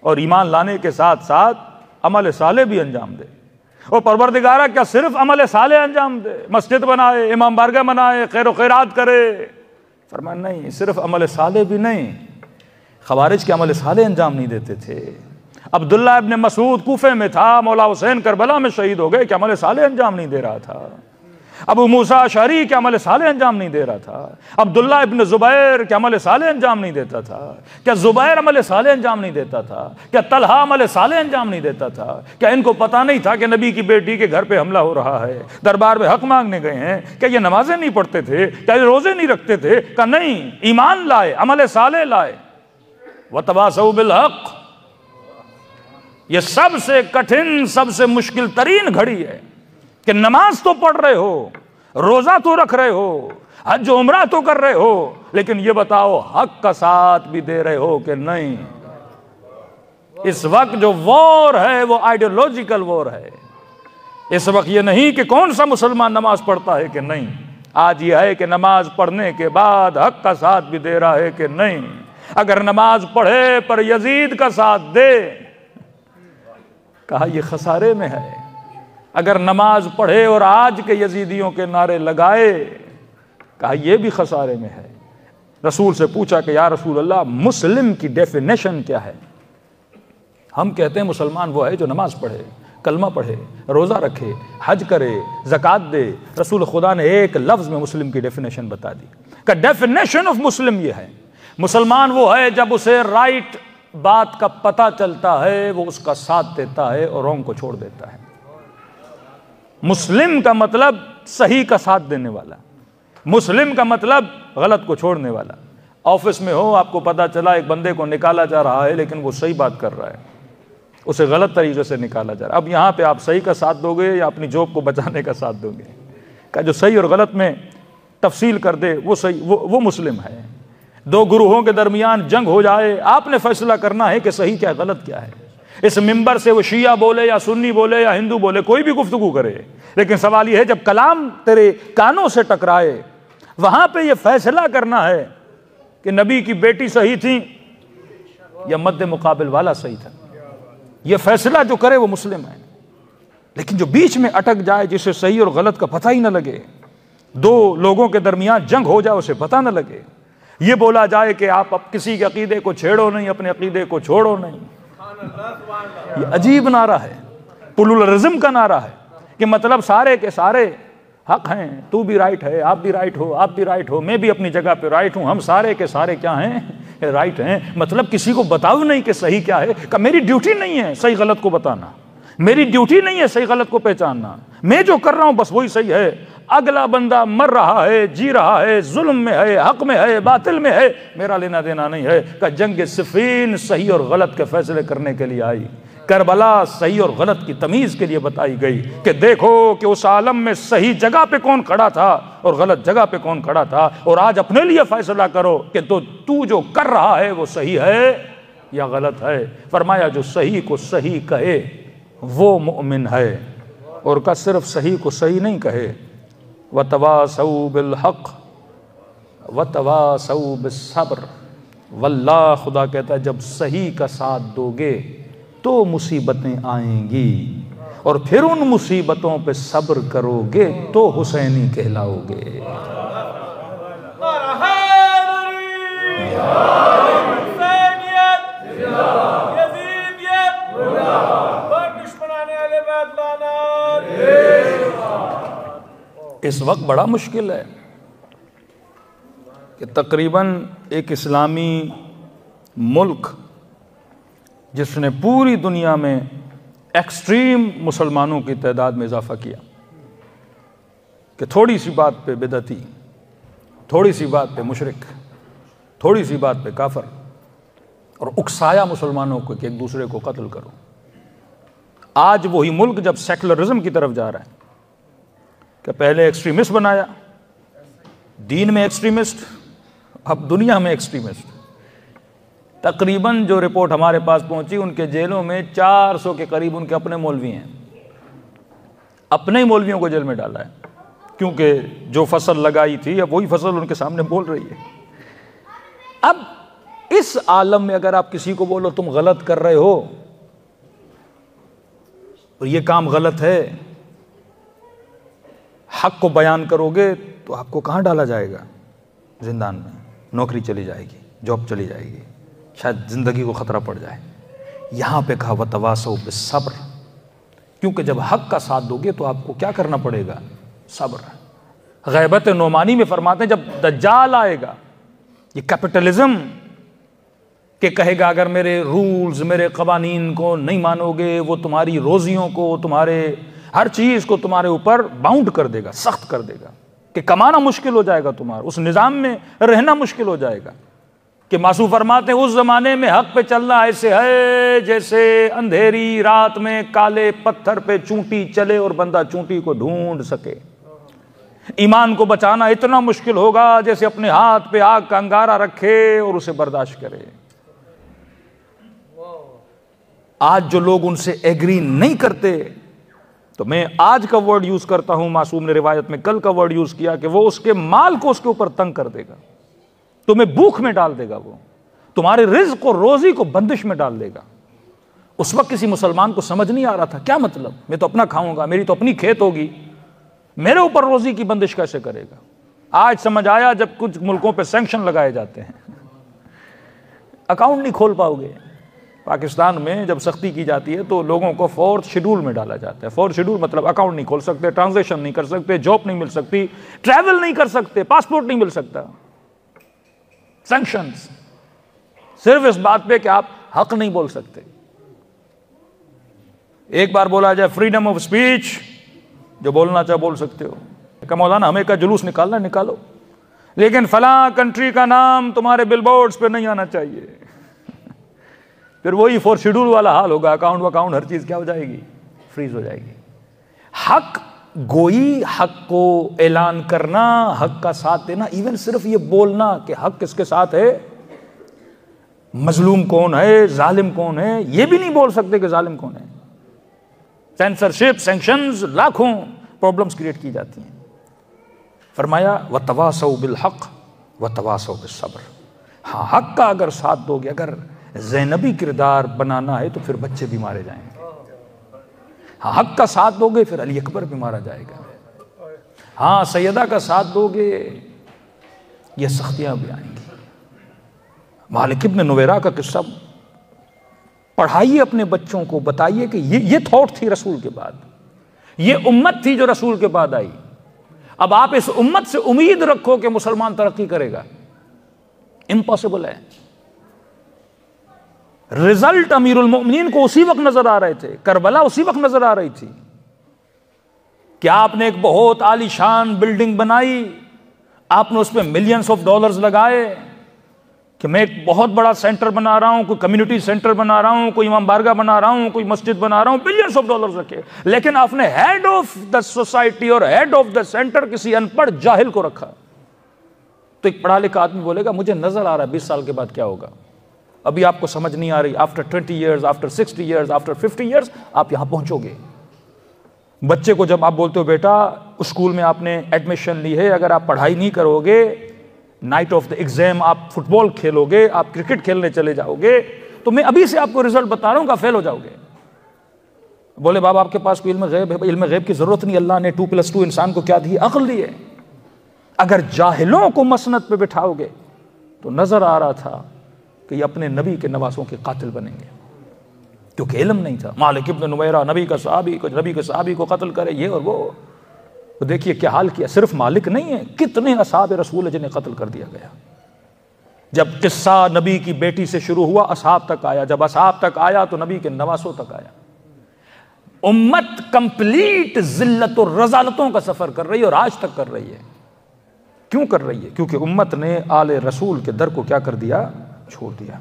और ईमान लाने के साथ साथ अमल साले भी अंजाम दे। और परवरदिगारा, क्या सिर्फ अमल साले अंजाम दे, मस्जिद बनाए, इमाम बारगाह बनाए, खैर खैरात करे? फरमाया नहीं, सिर्फ अमल साले भी नहीं, खवारिज के अमल साले अंजाम नहीं देते थे। अब्दुल्ला इब्न मसूद कूफे में था, मौला हुसैन करबला में शहीद हो गए, क्या अमल साले अंजाम नहीं दे रहा था? अबू मूसा अशअरी क्या अमल साले अंजाम नहीं दे रहा था? अब्दुल्ला इब्न जुबैर क्या अमल साले अंजाम नहीं देता था? क्या जुबैर अमल साले अंजाम नहीं देता था? क्या तलहा अमल साले अंजाम नहीं देता था? क्या इनको पता नहीं था कि नबी की बेटी के घर पे हमला हो रहा है, दरबार में हक मांगने गए हैं? क्या ये नमाजें नहीं पढ़ते थे? क्या ये रोजे नहीं रखते थे? क्या नहीं, ईमान लाए, अमल साले लाए। वतवासौ बिल हक, ये सबसे कठिन, सबसे मुश्किल तरीन घड़ी है कि नमाज तो पढ़ रहे हो, रोजा तो रख रहे हो, हज उमरा तो कर रहे हो, लेकिन ये बताओ हक का साथ भी दे रहे हो कि नहीं? इस वक्त जो वॉर है वो आइडियोलॉजिकल वॉर है। इस वक्त ये नहीं कि कौन सा मुसलमान नमाज पढ़ता है कि नहीं, आज ये है कि नमाज पढ़ने के बाद हक का साथ भी दे रहा है कि नहीं। अगर नमाज पढ़े पर यजीद का साथ दे, कहा ये खसारे में है। अगर नमाज पढ़े और आज के यजीदियों के नारे लगाए, कहा ये भी खसारे में है। रसूल से पूछा कि या रसूल अल्लाह, मुस्लिम की डेफिनेशन क्या है? हम कहते हैं मुसलमान वो है जो नमाज पढ़े, कलमा पढ़े, रोज़ा रखे, हज करे, ज़कात दे। रसूल खुदा ने एक लफ्ज़ में मुस्लिम की डेफिनेशन बता दी कि डेफिनेशन ऑफ मुस्लिम ये है, मुसलमान वो है जब उसे राइट बात का पता चलता है वो उसका साथ देता है और रॉन्ग को छोड़ देता है। मुस्लिम का मतलब सही का साथ देने वाला, मुस्लिम का मतलब गलत को छोड़ने वाला। ऑफिस में हो, आपको पता चला एक बंदे को निकाला जा रहा है लेकिन वो सही बात कर रहा है, उसे गलत तरीके से निकाला जा रहा है। अब यहाँ पे आप सही का साथ दोगे या अपनी जॉब को बचाने का साथ दोगे? का जो सही और गलत में तफसील कर दे वो सही, वो मुस्लिम है। दो गुरुओं के दरमियान जंग हो जाए, आपने फैसला करना है कि सही क्या गलत क्या है। इस मिंबर से वो शिया बोले या सुन्नी बोले या हिंदू बोले, कोई भी गुफ्तगू करे, लेकिन सवाल यह है जब कलाम तेरे कानों से टकराए, वहां पे ये फैसला करना है कि नबी की बेटी सही थी या मद्दे मुकाबिल वाला सही था। यह फैसला जो करे वो मुस्लिम है। लेकिन जो बीच में अटक जाए, जिसे सही और गलत का पता ही ना लगे, दो लोगों के दरमियान जंग हो जाए उसे पता न लगे। ये बोला जाए कि आप अब किसी के अकीदे को छेड़ो नहीं, अपने अकीदे को छोड़ो नहीं। ये अजीब नारा है, प्लुरलिज्म का नारा है कि मतलब सारे के सारे हक हैं, तू भी राइट है, आप भी राइट हो, आप भी राइट हो, मैं भी अपनी जगह पे राइट हूं, हम सारे के सारे क्या हैं, राइट हैं। मतलब किसी को बताओ नहीं कि सही क्या है। मेरी ड्यूटी नहीं है सही गलत को बताना, मेरी ड्यूटी नहीं है सही गलत को पहचानना, मैं जो कर रहा हूं बस वही सही है। अगला बंदा मर रहा है, जी रहा है, जुल्म में है, हक में है, बातिल में है, मेरा लेना देना नहीं है। का जंग सिफीन सही और गलत के फैसले करने के लिए आई, करबला सही और गलत की तमीज के लिए बताई गई कि देखो कि उस आलम में सही जगह पे कौन खड़ा था और गलत जगह पे कौन खड़ा था, और आज अपने लिए फैसला करो कि तो तू जो कर रहा है वो सही है या गलत है। फरमाया जो सही को सही कहे वो मोमिन है, और का सिर्फ सही को सही नहीं कहे। वतवासौ बिल हक वतवासौ बिस्सब्र, वल्लाह खुदा कहता है जब सही का साथ दोगे तो मुसीबतें आएंगी, और फिर उन मुसीबतों पे सब्र करोगे तो हुसैनी कहलाओगे। इस वक्त बड़ा मुश्किल है कि तकरीबन एक इस्लामी मुल्क जिसने पूरी दुनिया में एक्सट्रीम मुसलमानों की तादाद में इजाफा किया, कि थोड़ी सी बात पे बिदअती, थोड़ी सी बात पे मुशरिक, थोड़ी सी बात पे काफर, और उकसाया मुसलमानों को कि एक दूसरे को कत्ल करो। आज वही मुल्क जब सेकुलरिज्म की तरफ जा रहा है, कि पहले एक्सट्रीमिस्ट बनाया, दीन में एक्सट्रीमिस्ट, अब दुनिया में एक्सट्रीमिस्ट। तकरीबन जो रिपोर्ट हमारे पास पहुंची, उनके जेलों में 400 के करीब उनके अपने मौलवी हैं। अपने ही मौलवियों को जेल में डाला है, क्योंकि जो फसल लगाई थी अब वही फसल उनके सामने बोल रही है। अब इस आलम में अगर आप किसी को बोलो तुम गलत कर रहे हो और ये काम गलत है, हक को बयान करोगे, तो आपको कहाँ डाला जाएगा? जिंदान में, नौकरी चली जाएगी, जॉब चली जाएगी, शायद ज़िंदगी को ख़तरा पड़ जाए। यहाँ पे कहा वतवासौ बिस्सब्र, क्योंकि जब हक का साथ दोगे तो आपको क्या करना पड़ेगा? सब्र। गैबत नोमानी में फरमाते हैं जब दज्जाल आएगा, ये कैपिटलिज्म के कहेगा अगर मेरे रूल्स, मेरे कवानीन को नहीं मानोगे, वो तुम्हारी रोजियों को, तुम्हारे हर चीज़ को तुम्हारे ऊपर बाउंड कर देगा, सख्त कर देगा, कि कमाना मुश्किल हो जाएगा, तुम्हारा उस निज़ाम में रहना मुश्किल हो जाएगा। कि मासूम फरमाते हैं उस ज़माने में हक पे चलना ऐसे है जैसे अंधेरी रात में काले पत्थर पे चूंटी चले और बंदा चूंटी को ढूंढ सके। ईमान को बचाना इतना मुश्किल होगा जैसे अपने हाथ पे आग का अंगारा रखे और उसे बर्दाश्त करे। आज जो लोग उनसे एग्री नहीं करते, तो मैं आज का वर्ड यूज करता हूं, मासूम ने रिवायत में कल का वर्ड यूज किया कि वो उसके माल को उसके ऊपर तंग कर देगा, तुम्हें भूख में डाल देगा, वो तुम्हारे रिज़्क़ और रोजी को बंदिश में डाल देगा। उस वक्त किसी मुसलमान को समझ नहीं आ रहा था, क्या मतलब, मैं तो अपना खाऊंगा, मेरी तो अपनी खेत होगी, मेरे ऊपर रोजी की बंदिश कैसे करेगा। आज समझ आया जब कुछ मुल्कों पे सैंक्शन लगाए जाते हैं, अकाउंट नहीं खोल पाओगे। पाकिस्तान में जब सख्ती की जाती है तो लोगों को 4th शेड्यूल में डाला जाता है। 4th शेड्यूल मतलब अकाउंट नहीं खोल सकते, ट्रांजैक्शन नहीं कर सकते, जॉब नहीं मिल सकती, ट्रैवल नहीं कर सकते, पासपोर्ट नहीं मिल सकता। सैंक्शंस सिर्फ इस बात पे कि आप हक नहीं बोल सकते। एक बार बोला जाए फ्रीडम ऑफ स्पीच, जो बोलना चाहे बोल सकते हो, क्या मौलाना हमें का जुलूस निकालना निकालो, लेकिन फलां कंट्री का नाम तुम्हारे बिलबोर्ड्स पे नहीं आना चाहिए। फिर वही 4th शेड्यूल वाला हाल होगा, अकाउंट वकाउंट हर चीज क्या हो जाएगी, फ्रीज हो जाएगी। हक गोई, हक को ऐलान करना, हक का साथ देना, इवन सिर्फ ये बोलना कि हक किसके साथ है, मजलूम कौन है, जालिम कौन है, ये भी नहीं बोल सकते कि जालिम कौन है। सेंसरशिप, सैंक्शंस, लाखों प्रॉब्लम्स क्रिएट की जाती हैं। फरमाया वतवासौ बिल हक वतवासौ बिस्सब्र। हाँ, हक का अगर साथ दोगे, अगर ज़ैनबी किरदार बनाना है तो फिर बच्चे भी मारे जाएंगे। हाँ, हक का साथ दोगे फिर अली अकबर भी मारा जाएगा। हाँ सैयदा का साथ दोगे, ये सख्तियां भी आएंगी। मालिक इब्न नुवैरा का किस्सा पढ़ाइए अपने बच्चों को, बताइए कि ये थॉट थी रसूल के बाद, ये उम्मत थी जो रसूल के बाद आई। अब आप इस उम्मत से उम्मीद रखो कि मुसलमान तरक्की करेगा, इम्पॉसिबल है। रिजल्ट अमीरुल मोमिनीन को उसी वक्त नजर आ रहे थे, करबला उसी वक्त नजर आ रही थी। क्या आपने एक बहुत आलीशान बिल्डिंग बनाई, आपने उस पर मिलियंस ऑफ डॉलर्स लगाए कि मैं एक बहुत बड़ा सेंटर बना रहा हूं, कोई कम्युनिटी सेंटर बना रहा हूं, कोई इमाम बारगाह बना रहा हूं, कोई मस्जिद बना रहा हूं, बिलियंस ऑफ डॉलर्स रखे, लेकिन आपने हेड ऑफ द सोसाइटी और हेड ऑफ द सेंटर किसी अनपढ़ जाहिल को रखा। तो एक पढ़ा लिखा आदमी बोलेगा मुझे नजर आ रहा है 20 साल के बाद क्या होगा, अभी आपको समझ नहीं आ रही, after 20 years, after 60 years, after 50 years आप यहां पहुंचोगे। बच्चे को जब आप बोलते हो बेटा स्कूल में आपने एडमिशन ली है, अगर आप पढ़ाई नहीं करोगे, नाइट ऑफ द एग्जाम आप फुटबॉल खेलोगे, आप क्रिकेट खेलने चले जाओगे, तो मैं अभी से आपको रिजल्ट बता रहा हूं कि फेल हो जाओगे। बोले बाबा आपके पास कोई इल्म गैब है? इल्म गैब की जरूरत नहीं, अल्लाह ने 2+2 इंसान को क्या दी? अक्ल दी है। अगर जाहिलों को मसनद पे बिठाओगे तो नजर आ रहा था कि ये अपने नबी के नवासों के कातिल बनेंगे, क्योंकि इल्म नहीं था। मालिक इब्न नुवैरा नबी के सहाबी को कत्ल करे, ये और वो। तो देखिए क्या हाल किया। सिर्फ मालिक नहीं है, कितने असहाब रसूल है जिन्हें कत्ल कर दिया गया। जब किस्सा नबी की बेटी से शुरू हुआ असहाब तक आया, जब असहाब तक आया तो नबी के नवासों तक आया। उम्मत कंप्लीट जिल्लत और रजालतों का सफर कर रही है और आज तक कर रही है। क्यों कर रही है? क्योंकि उम्मत ने आले रसूल के दर को क्या कर दिया? छोड़ दिया।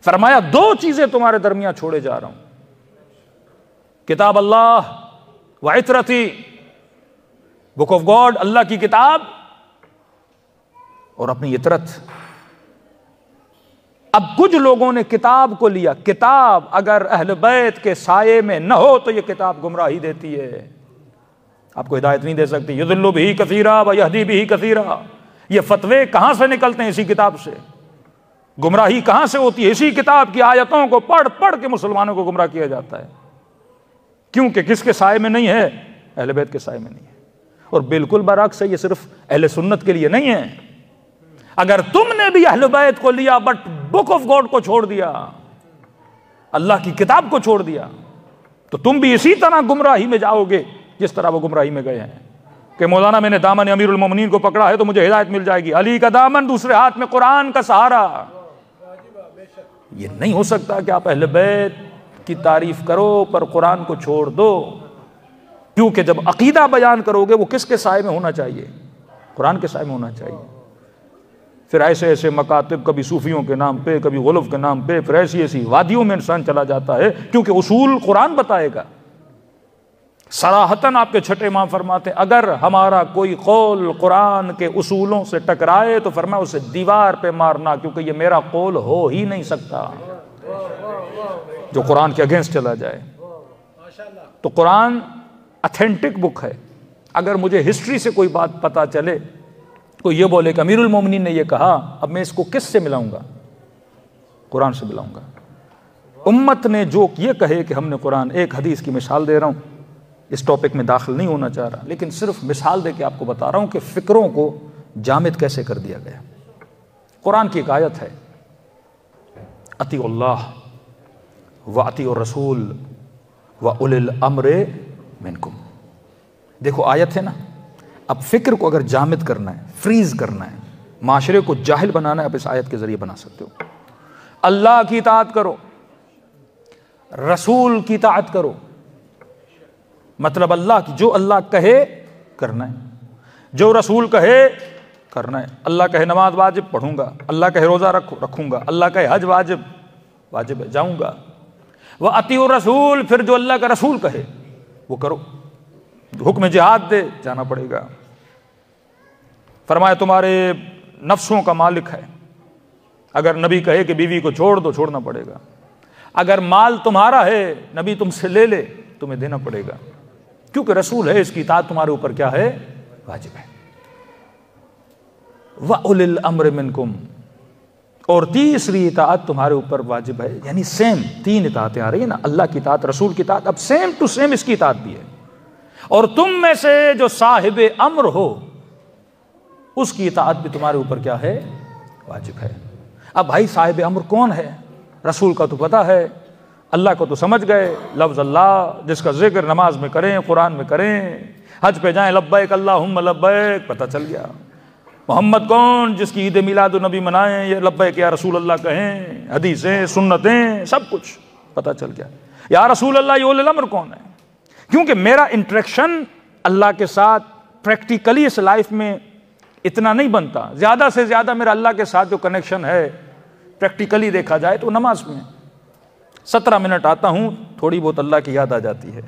फरमाया 2 चीजें तुम्हारे दरमियान छोड़े जा रहा हूं, किताब अल्लाह व इतरती, बुक ऑफ गॉड अल्लाह की किताब और अपनी इतरत। अब कुछ लोगों ने किताब को लिया, किताब अगर अहले बैत के साये में न हो तो यह किताब गुमराही देती है, आपको हिदायत नहीं दे सकती। युदिल्लु बिही कसीरा व यहदी बिही कसीरा, ये फतवे कहां से निकलते हैं? इसी किताब से। गुमराही कहां से होती है? इसी किताब की आयतों को पढ़ पढ़ के मुसलमानों को गुमराह किया जाता है। क्योंकि किसके साये में नहीं है? अहले बैत के साये में नहीं है। और बिल्कुल बरअक्स है, ये सिर्फ अहले सुन्नत के लिए नहीं है। अगर तुमने भी अहले बैत को लिया बट बुक ऑफ गॉड को छोड़ दिया, अल्लाह की किताब को छोड़ दिया, तो तुम भी इसी तरह गुमराही में जाओगे जिस तरह वो गुमराही में गए हैं कि मौलाना मैंने दामन अमीरुल मोमिनीन को पकड़ा है तो मुझे हिदायत मिल जाएगी, अली का दामन दूसरे हाथ में कुरान का सहारा। ये नहीं हो सकता कि आप अहले बैत की तारीफ करो पर कुरान को छोड़ दो, क्योंकि जब अकीदा बयान करोगे वो किसके साए में होना चाहिए? कुरान के साए में होना चाहिए। फिर ऐसे ऐसे मकातिब, कभी सूफियों के नाम पे, कभी गुलफ के नाम पे, फिर ऐसी ऐसी वादियों में इंसान चला जाता है, क्योंकि उसूल कुरान बताएगा। सराहतन आपके छठे इमाम फरमाते हैं अगर हमारा कोई कौल कुरान के उसूलों से टकराए तो फरमाया उसे दीवार पे मारना, क्योंकि ये मेरा कौल हो ही नहीं सकता जो कुरान के अगेंस्ट चला जाए। तो कुरान ऑथेंटिक बुक है। अगर मुझे हिस्ट्री से कोई बात पता चले, कोई ये बोले कि अमीरुल मोमिनीन ने ये कहा, अब मैं इसको किससे मिलाऊंगा? कुरान से मिलाऊंगा। उम्मत ने जो ये कहे कि हमने कुरान, एक हदीस की मिसाल दे रहा हूं, इस टॉपिक में दाखिल नहीं होना चाह रहा, लेकिन सिर्फ मिसाल दे के आपको बता रहा हूं कि फिक्रों को जामिद कैसे कर दिया गया। कुरान की एक आयत है, अतीउल्लाह व अतीउर रसूल व उलिल अम्रे मिनकुम। देखो आयत है ना, अब फिक्र को अगर जामिद करना है, फ्रीज करना है, माशरे को जाहिल बनाना है, आप इस आयत के जरिए बना सकते हो। अल्लाह की इताअत करो, रसूल की इताअत करो, मतलब अल्लाह की, जो अल्लाह कहे करना है, जो रसूल कहे करना है। अल्लाह कहे नमाज वाजिब पढ़ूंगा, अल्लाह कहे रोजा रखूंगा, अल्लाह कहे हज वाजिब है जाऊंगा। वह अतीउर रसूल, फिर जो अल्लाह का रसूल कहे वो करो। हुक्म जिहाद दे, जाना पड़ेगा। फरमाया तुम्हारे नफ्सों का मालिक है, अगर नबी कहे कि बीवी को छोड़ दो, छोड़ना पड़ेगा। अगर माल तुम्हारा है, नबी तुमसे ले ले, तुम्हें देना पड़ेगा, क्योंकि रसूल है, इसकी इताअत तुम्हारे ऊपर क्या है? वाजिब है। व उलिल अम्र मिनकुम, और तीसरी इताअत तुम्हारे ऊपर वाजिब है। यानी सेम 3 इताअतें आ रही है ना, अल्लाह की इताअत, रसूल की इताअत, अब सेम टू सेम इसकी इताअत भी है। और तुम में से जो साहिब अम्र हो उसकी इताअत भी तुम्हारे ऊपर क्या है, वाजिब है। अब भाई साहिब अम्र कौन है? रसूल का तो पता है, अल्लाह को तो समझ गए, लफ्ज़ अल्लाह जिसका जिक्र नमाज में करें, कुरान में करें, हज पे जाएं लब्बैक अल्लाहुम्मा लब्बैक, पता चल गया। मोहम्मद कौन, जिसकी ईद मिलाद नबी मनाएं, ये लब्बैक या रसूल अल्लाह कहें, हदीसें सुन्नतें सब कुछ पता चल गया। या रसूल अल्लाह ये उलुल अम्र कौन है? क्योंकि मेरा इंटरेक्शन अल्लाह के साथ प्रैक्टिकली इस लाइफ में इतना नहीं बनता। ज़्यादा से ज़्यादा मेरा अल्लाह के साथ जो कनेक्शन है प्रैक्टिकली देखा जाए तो नमाज में 17 मिनट आता हूँ, थोड़ी बहुत अल्लाह की याद आ जाती है।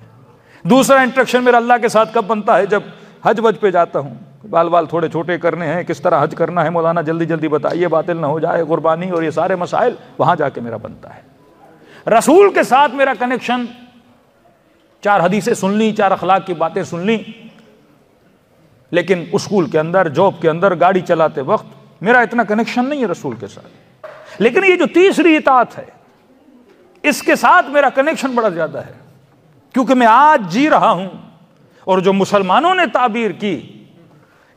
दूसरा इंटरेक्शन मेरा अल्लाह के साथ कब बनता है? जब हज वज पे जाता हूँ, बाल बाल थोड़े छोटे करने हैं, किस तरह हज करना है मौलाना जल्दी जल्दी बताइए, बातिल ना हो जाए, कुर्बानी और ये सारे मसाइल, वहाँ जाके मेरा बनता है। रसूल के साथ मेरा कनेक्शन, 4 हदीसें सुन ली, 4 अखलाक की बातें सुन ली, लेकिन स्कूल के अंदर, जॉब के अंदर, गाड़ी चलाते वक्त मेरा इतना कनेक्शन नहीं है रसूल के साथ। लेकिन ये जो तीसरी इताअत है, इसके साथ मेरा कनेक्शन बड़ा ज्यादा है, क्योंकि मैं आज जी रहा हूं। और जो मुसलमानों ने ताबीर की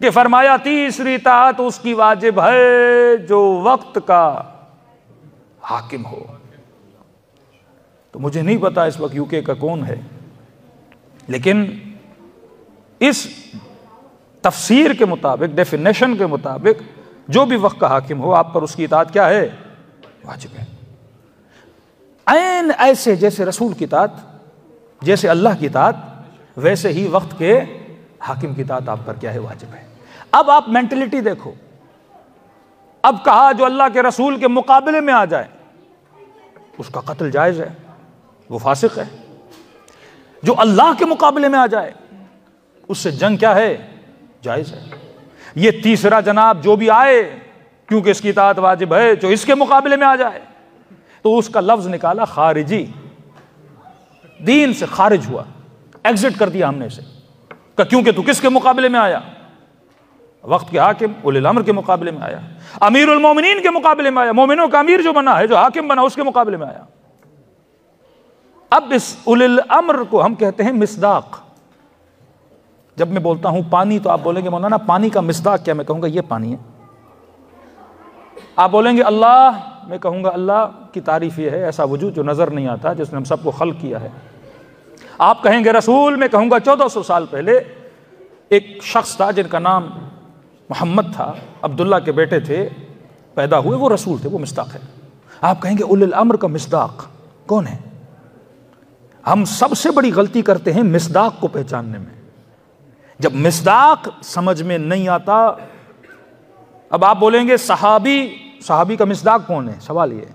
कि फरमाया तीसरी इताअत उसकी वाजिब है जो वक्त का हाकिम हो। तो मुझे नहीं पता इस वक्त यूके का कौन है, लेकिन इस तफसीर के मुताबिक, डेफिनेशन के मुताबिक, जो भी वक्त का हाकिम हो आप पर उसकी इताअत क्या है, वाजिब है। ऐन ऐसे जैसे रसूल की इताअत, जैसे अल्लाह की इताअत, वैसे ही वक्त के हाकिम की इताअत आप पर क्या है, वाजिब है। अब आप मेंटलिटी देखो। अब कहा जो अल्लाह के रसूल के मुकाबले में आ जाए उसका कत्ल जायज है, वो फासिक है। जो अल्लाह के मुकाबले में आ जाए उससे जंग क्या है, जायज है। ये तीसरा जनाब जो भी आए, क्योंकि इसकी इताअत वाजिब है, जो इसके मुकाबले में आ जाए तो उसका लफ्ज निकाला खारिजी, दीन से खारिज हुआ, एग्जिट कर दिया हमने से, क्योंकि तू किसके मुकाबले में आया, वक्त के हाकिम उलिल अम्र के मुकाबले में आया, अमीरुल मोमिनीन के मुकाबले में आया, मोमिनों का अमीर जो बना है, जो हाकिम बना, उसके मुकाबले में आया। अब इस उलिल अम्र को हम कहते हैं मिस्दाक। जब मैं बोलता हूं पानी तो आप बोलेंगे मौलाना पानी का मिस्दाक क्या? मैं कहूंगा ये पानी है। आप बोलेंगे अल्लाह, मैं कहूंगा अल्लाह की तारीफ ये है, ऐसा वजूद जो नजर नहीं आता, जिसने हम सबको खल्क किया है। आप कहेंगे रसूल, मैं कहूंगा 1400 साल पहले एक शख्स था जिनका नाम मोहम्मद था, अब्दुल्ला के बेटे थे, पैदा हुए, वो रसूल थे, वो मिस्दाक है। आप कहेंगे उलिल अम्र का मिस्दाक कौन है? हम सबसे बड़ी गलती करते हैं मिस्दाक को पहचानने में। जब मिस्दाक समझ में नहीं आता, अब आप बोलेंगे सहाबी का मिस्दाक कौन है? सवाल ये,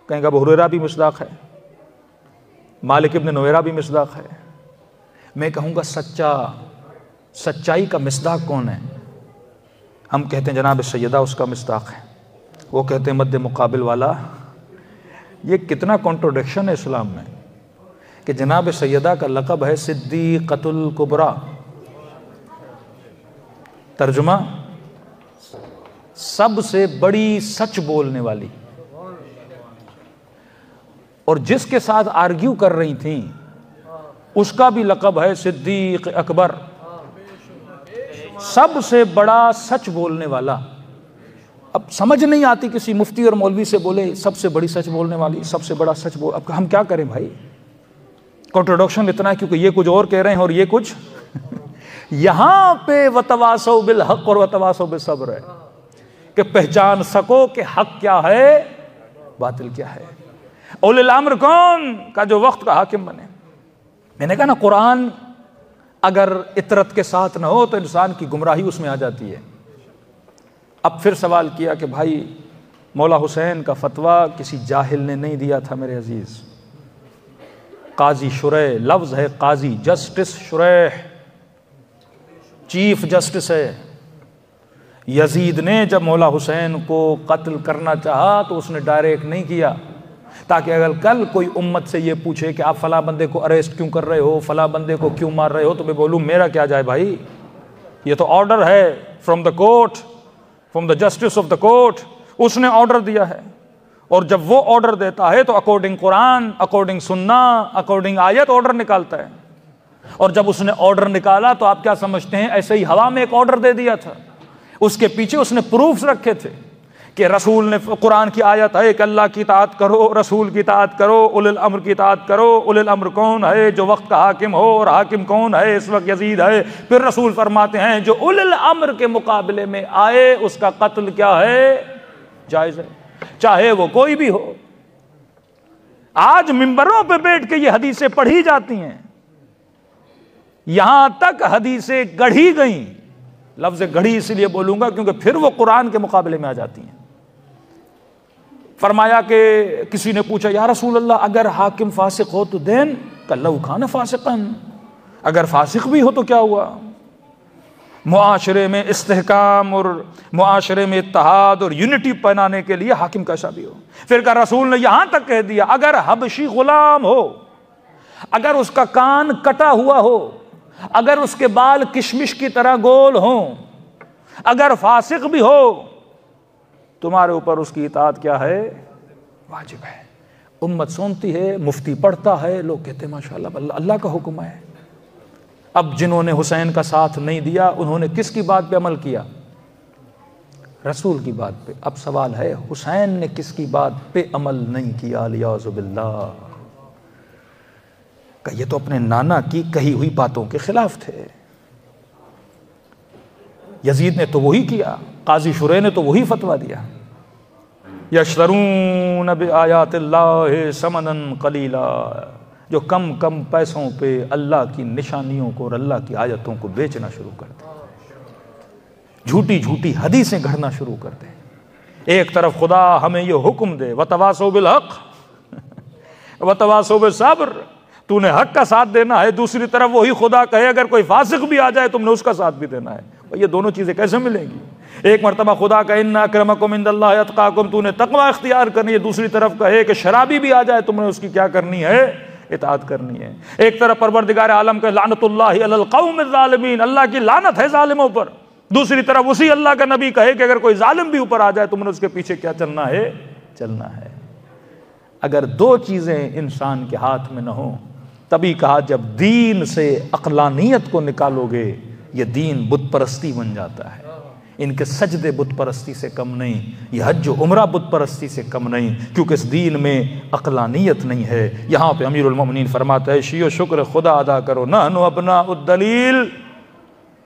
कहेंगे अबू हुरैरा भी मिस्दाक है, मालिक इब्न नुवैरा भी मिस्दाक है। मैं कहूँगा सच्चाई का मिस्दाक कौन है? हम कहते हैं जनाब सैयदा उसका मिस्दाक है, वो कहते हैं मद्दे मुकाबिल वाला। ये कितना कॉन्ट्रोडिक्शन है इस्लाम में कि जनाब सैयदा का लक़ब है सिद्दीक़तुल कुबरा, तर्जुमा सबसे बड़ी सच बोलने वाली। और जिसके साथ आर्ग्यू कर रही थी उसका भी लक़ब है सिद्दीक़ अकबर, सबसे बड़ा सच बोलने वाला। अब समझ नहीं आती, किसी मुफ्ती और मौलवी से बोले सबसे बड़ी सच बोलने वाली, सबसे बड़ा सच बोल, अब हम क्या करें भाई? कॉन्ट्रोडक्शन इतना है क्योंकि ये कुछ और कह रहे हैं और ये कुछ यहां पे वतवासौ बिल हक और वतवासौ बिल सब्र है कि पहचान सको कि हक क्या है, बातिल क्या है। उलिल अम्र कौन का? जो वक्त का हाकिम बने। मैंने कहा ना, कुरान अगर इतरत के साथ ना हो तो इंसान की गुमराही उसमें आ जाती है। अब फिर सवाल किया कि भाई मौला हुसैन का फतवा किसी जाहिल ने नहीं दिया था मेरे अजीज। काजी शुरैह, लफ्ज़ है काजी, जस्टिस शुरैह, चीफ जस्टिस है। यजीद ने जब मौला हुसैन को कत्ल करना चाहा तो उसने डायरेक्ट नहीं किया, ताकि अगर कल कोई उम्मत से ये पूछे कि आप फला बंदे को अरेस्ट क्यों कर रहे हो, फला बंदे को क्यों मार रहे हो, तो मैं बोलूँ मेरा क्या जाए भाई, ये तो ऑर्डर है from the court, from the justice of the court, उसने ऑर्डर दिया है। और जब वो ऑर्डर देता है तो अकॉर्डिंग कुरान, अकॉर्डिंग सुन्ना, अकॉर्डिंग आयत ऑर्डर निकालता है। और जब उसने ऑर्डर निकाला तो आप क्या समझते हैं, ऐसे ही हवा में एक ऑर्डर दे दिया था? उसके पीछे उसने प्रूफ्स रखे थे कि रसूल ने, कुरान की आयत है कि अल्लाह की इताअत करो, रसूल की इताअत करो, उलिल अम्र की इताअत करो। उलिल अम्र कौन है? जो वक्त का हाकिम हो, और हाकिम कौन है? इस वक्त यजीद है। फिर रसूल फरमाते हैं जो उलिल अम्र के मुकाबले में आए उसका कत्ल क्या है? जायज है, चाहे वो कोई भी हो। आज मिंबरों पे बैठ के ये हदीसें पढ़ी जाती हैं, यहां तक हदीसें गढ़ी गई। लफ्ज गढ़ी इसलिए बोलूंगा क्योंकि फिर वो कुरान के मुकाबले में आ जाती हैं। फरमाया कि किसी ने पूछा या रसूल अल्लाह, अगर हाकिम फासिक हो तो देन कल्लहु खान फासिकन, अगर फासिक भी हो तो क्या हुआ? मुआशरे में इस्तेहकाम और मुआशरे में इत्तेहाद और यूनिटी बनाने के लिए हाकिम कैसा भी हो। फिर का रसूल ने यहां तक कह दिया अगर हबशी गुलाम हो, अगर उसका कान कटा हुआ हो, अगर उसके बाल किशमिश की तरह गोल हो, अगर फासिक भी हो, तुम्हारे ऊपर उसकी इताअत क्या है? वाजिब है। उम्मत सुनती है, मुफ्ती पढ़ता है, लोग कहते हैं माशाअल्लाह अल्लाह का हुक्म है। अब जिन्होंने हुसैन का साथ नहीं दिया उन्होंने किसकी बात पे अमल किया? रसूल की बात पे। अब सवाल है हुसैन ने किसकी बात पे अमल नहीं किया? अलियाज़ु बिल्लाह। का ये तो अपने नाना की कही हुई बातों के खिलाफ थे। यजीद ने तो वही किया, काजी शुरे ने तो वही फतवा दिया, यशतरून बिआयातिल्लाहि समनन कलीला, जो कम कम पैसों पे अल्लाह की निशानियों को और अल्लाह की आयतों को बेचना शुरू कर दे, झूठी झूठी हदीसें गढ़ना शुरू कर दे। एक तरफ खुदा हमें ये हुक्म दे वतवासौ बिल हक वतवासौ बिस सब्र, तूने हक का साथ देना है, दूसरी तरफ वही खुदा कहे अगर कोई फासिक भी आ जाए तुमने उसका साथ भी देना है। ये दोनों चीजें कैसे मिलेंगी? एक मरतबा खुदा का इन्ना अक्रमकुम इंदल्लाहि अत्काकुम, तूने तकवा इख्तियार करनी है, दूसरी तरफ कहे कि शराबी भी आ जाए तुमने उसकी क्या करनी है? इताअत करनी है। एक तरफ परवरदिगार आलम के लानतुल्लाहि अलल कौमिज़ ज़ालिमीन, अल्लाह की लानत है जालिमों पर, दूसरी तरफ उसी अल्लाह का नबी कहे कि अगर कोई जालिम भी ऊपर आ जाए तुमने उसके पीछे क्या चलना है? चलना है। अगर दो चीजें इंसान के हाथ में न हो, तभी कहा जब दीन से अक्लानियत को निकालोगे ये दीन बुत परस्ती बन जाता है। इनके सजदे बुत परस्ती से कम नहीं, ये हज उम्रा बुत परस्ती से कम नहीं, क्योंकि इस दीन में अक्लानियत नहीं है। यहाँ पे अमीरुल मोमिनीन फरमाता है शियो शुक्र खुदा अदा करो नहनु अपना उद्दलील,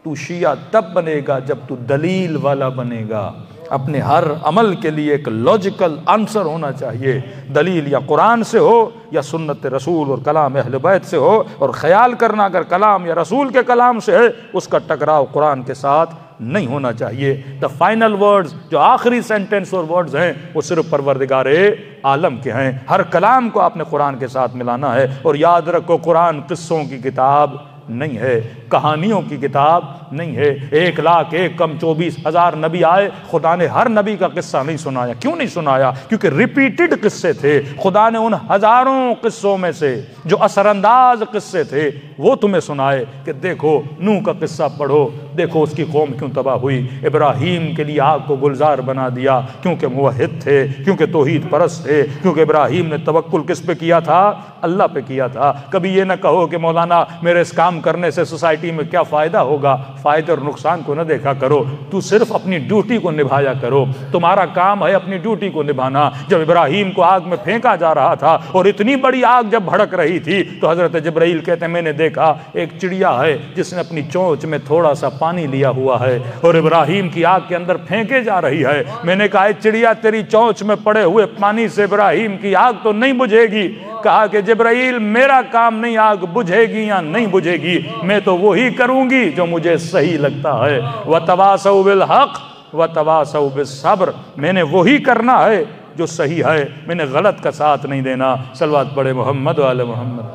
तू शिया तब बनेगा जब तू दलील वाला बनेगा। अपने हर अमल के लिए एक लॉजिकल आंसर होना चाहिए, दलील या कुरान से हो या सुन्नत रसूल और कलाम अहले बैत से हो, और ख्याल करना अगर कलाम या रसूल के कलाम से है उसका टकराव कुरान के साथ नहीं होना चाहिए। द फाइनल वर्ड्स, जो आखिरी सेंटेंस और वर्ड्स हैं वो सिर्फ परवरदिगारे आलम के हैं। हर कलाम को आपने कुरान के साथ मिलाना है। और याद रखो कुरान किस्सों की किताब नहीं है, कहानियों की किताब नहीं है। 1,01,000 कम 24,000 नबी आए, खुदा ने हर नबी का किस्सा नहीं सुनाया। क्यों नहीं सुनाया? क्योंकि रिपीटेड किस्से थे। खुदा ने उन हजारों किस्सों में से जो असरअंदाज किस्से थे वो तुम्हें सुनाए कि देखो नूह का किस्सा पढ़ो, देखो उसकी कौम क्यों तबाह हुई। इब्राहीम के लिए आग को गुलजार बना दिया क्योंकि मुवहिद थे, क्योंकि तौहीद परस्त थे, क्योंकि इब्राहीम ने तवक्कुल किस पे किया था? अल्लाह पे किया था। कभी ये ना कहो कि मौलाना मेरे इस काम करने से सोसाइटी में क्या फायदा होगा। फायदे और नुकसान को न देखा करो, तू सिर्फ अपनी ड्यूटी को निभाया करो। तुम्हारा काम है अपनी ड्यूटी को निभाना। जब इब्राहीम को आग में फेंका जा रहा था और इतनी बड़ी आग जब भड़क रही थी तो हजरत जिब्राइल कहते हैं मैंने देखा एक चिड़िया है जिसने अपनी चोंच में थोड़ा सा पानी लिया हुआ है और इब्राहीम की आग के अंदर फेंके जा रही है। मैंने कहा चिड़िया तेरी चोंच में पड़े हुए पानी से इब्राहीम की आग तो नहीं बुझेगी। कहा कि जिब्राइल मेरा काम नहीं आग बुझेगी या नहीं बुझेगी, मैं तो वही करूंगी जो मुझे सही लगता है। वतवासौ बिल हक वतवासौ बिस सब्र, मैंने वही करना है जो सही है, मैंने गलत का साथ नहीं देना। सलवात पढ़े मोहम्मद वाले मोहम्मद।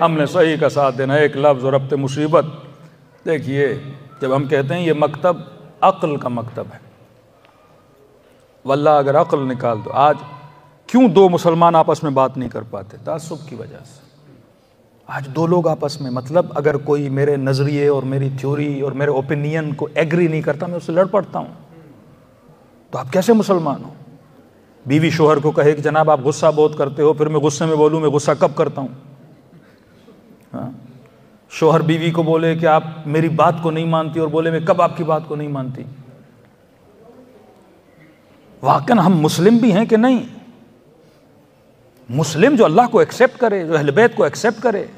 हमने सही का साथ देना। एक लफ्ज़ और रब्ते मुसीबत। देखिए जब हम कहते हैं ये मकतब अक्ल का मकतब है, वल्लाह अगर अक्ल निकाल दो, आज क्यों दो मुसलमान आपस में बात नहीं कर पाते? तासुब की वजह से। आज दो लोग आपस में, मतलब अगर कोई मेरे नज़रिए और मेरी थ्योरी और मेरे ओपिनियन को एग्री नहीं करता मैं उससे लड़ पड़ता हूँ। तो आप कैसे मुसलमान हो? बीवी शोहर को कहे कि जनाब आप गुस्सा बहुत करते हो, फिर मैं गुस्से में बोलूं मैं गुस्सा कब करता हूं? हाँ? शोहर बीवी को बोले कि आप मेरी बात को नहीं मानती, और बोले मैं कब आपकी बात को नहीं मानती? वाकई हम मुस्लिम भी हैं कि नहीं? मुस्लिम जो अल्लाह को एक्सेप्ट करे, जो अहले बैत को एक्सेप्ट करे।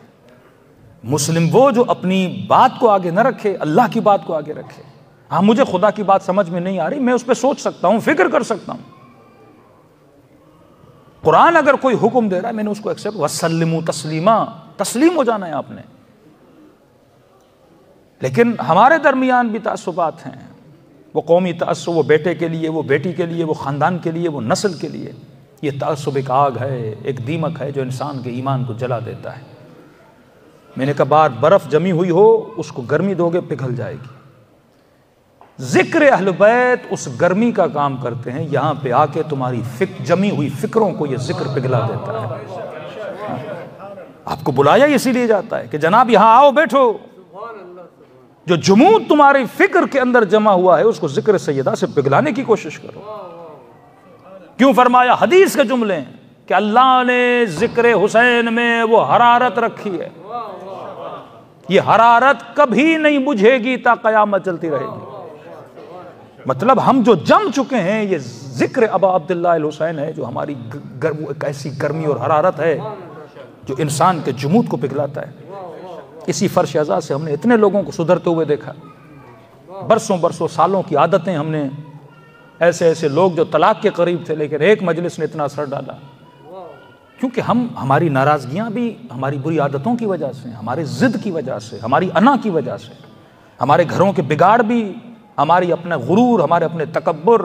मुस्लिम वो जो अपनी बात को आगे न रखे, अल्लाह की बात को आगे रखे। हाँ, मुझे खुदा की बात समझ में नहीं आ रही, मैं उस पर सोच सकता हूं, फिक्र कर सकता हूं। कुरान अगर कोई हुक्म दे रहा है मैंने उसको एक्सेप्ट, वसल्लिमु तस्लीमा, तस्लीम हो जाना है आपने। लेकिन हमारे दरमियान भी तअस्सुबात हैं, वो कौमी तअस्सुब, वो बेटे के लिए, वो बेटी के लिए, वो ख़ानदान के लिए, वो नस्ल के लिए। ये तअस्सुब एक आग है, एक दीमक है जो इंसान के ईमान को जला देता है। मैंने कहा बार बर्फ़ जमी हुई हो, उसको गर्मी दोगे पिघल जाएगी। ज़िक्र अहले बैत उस गर्मी का काम करते हैं, यहाँ पे आके तुम्हारी जमी हुई फिक्रों को ये जिक्र पिघला देता है। आपको बुलाया इसीलिए जाता है कि जनाब यहाँ आओ बैठो। जो जुमूद तुम्हारी फिक्र के अंदर जमा हुआ है उसको जिक्र सैयदा से पिघलाने की कोशिश करो। क्यों फरमाया? हदीस के जुमले हैं कि अल्लाह ने जिक्र हुसैन में वो हरारत रखी है, ये हरारत कभी नहीं बुझेगी ता कयामत चलती रहेगी। मतलब हम जो जम चुके हैं, ये जिक्र अबा अब्दुल्लाह अल हुसैन है जो हमारी एक ऐसी गर्मी और हरारत है जो इंसान के जुमूद को पिघलाता है। इसी फर्श अज़ा से हमने इतने लोगों को सुधरते हुए देखा, बरसों बरसों सालों की आदतें। हमने ऐसे ऐसे लोग जो तलाक के करीब थे, लेकिन एक मजलिस ने इतना असर डाला, क्योंकि हमारी नाराज़गियाँ भी हमारी बुरी आदतों की वजह से, हमारे ज़िद की वजह से, हमारी अना की वजह से, हमारे घरों के बिगाड़ भी हमारी अपना गुरूर, हमारे अपने तकब्बुर,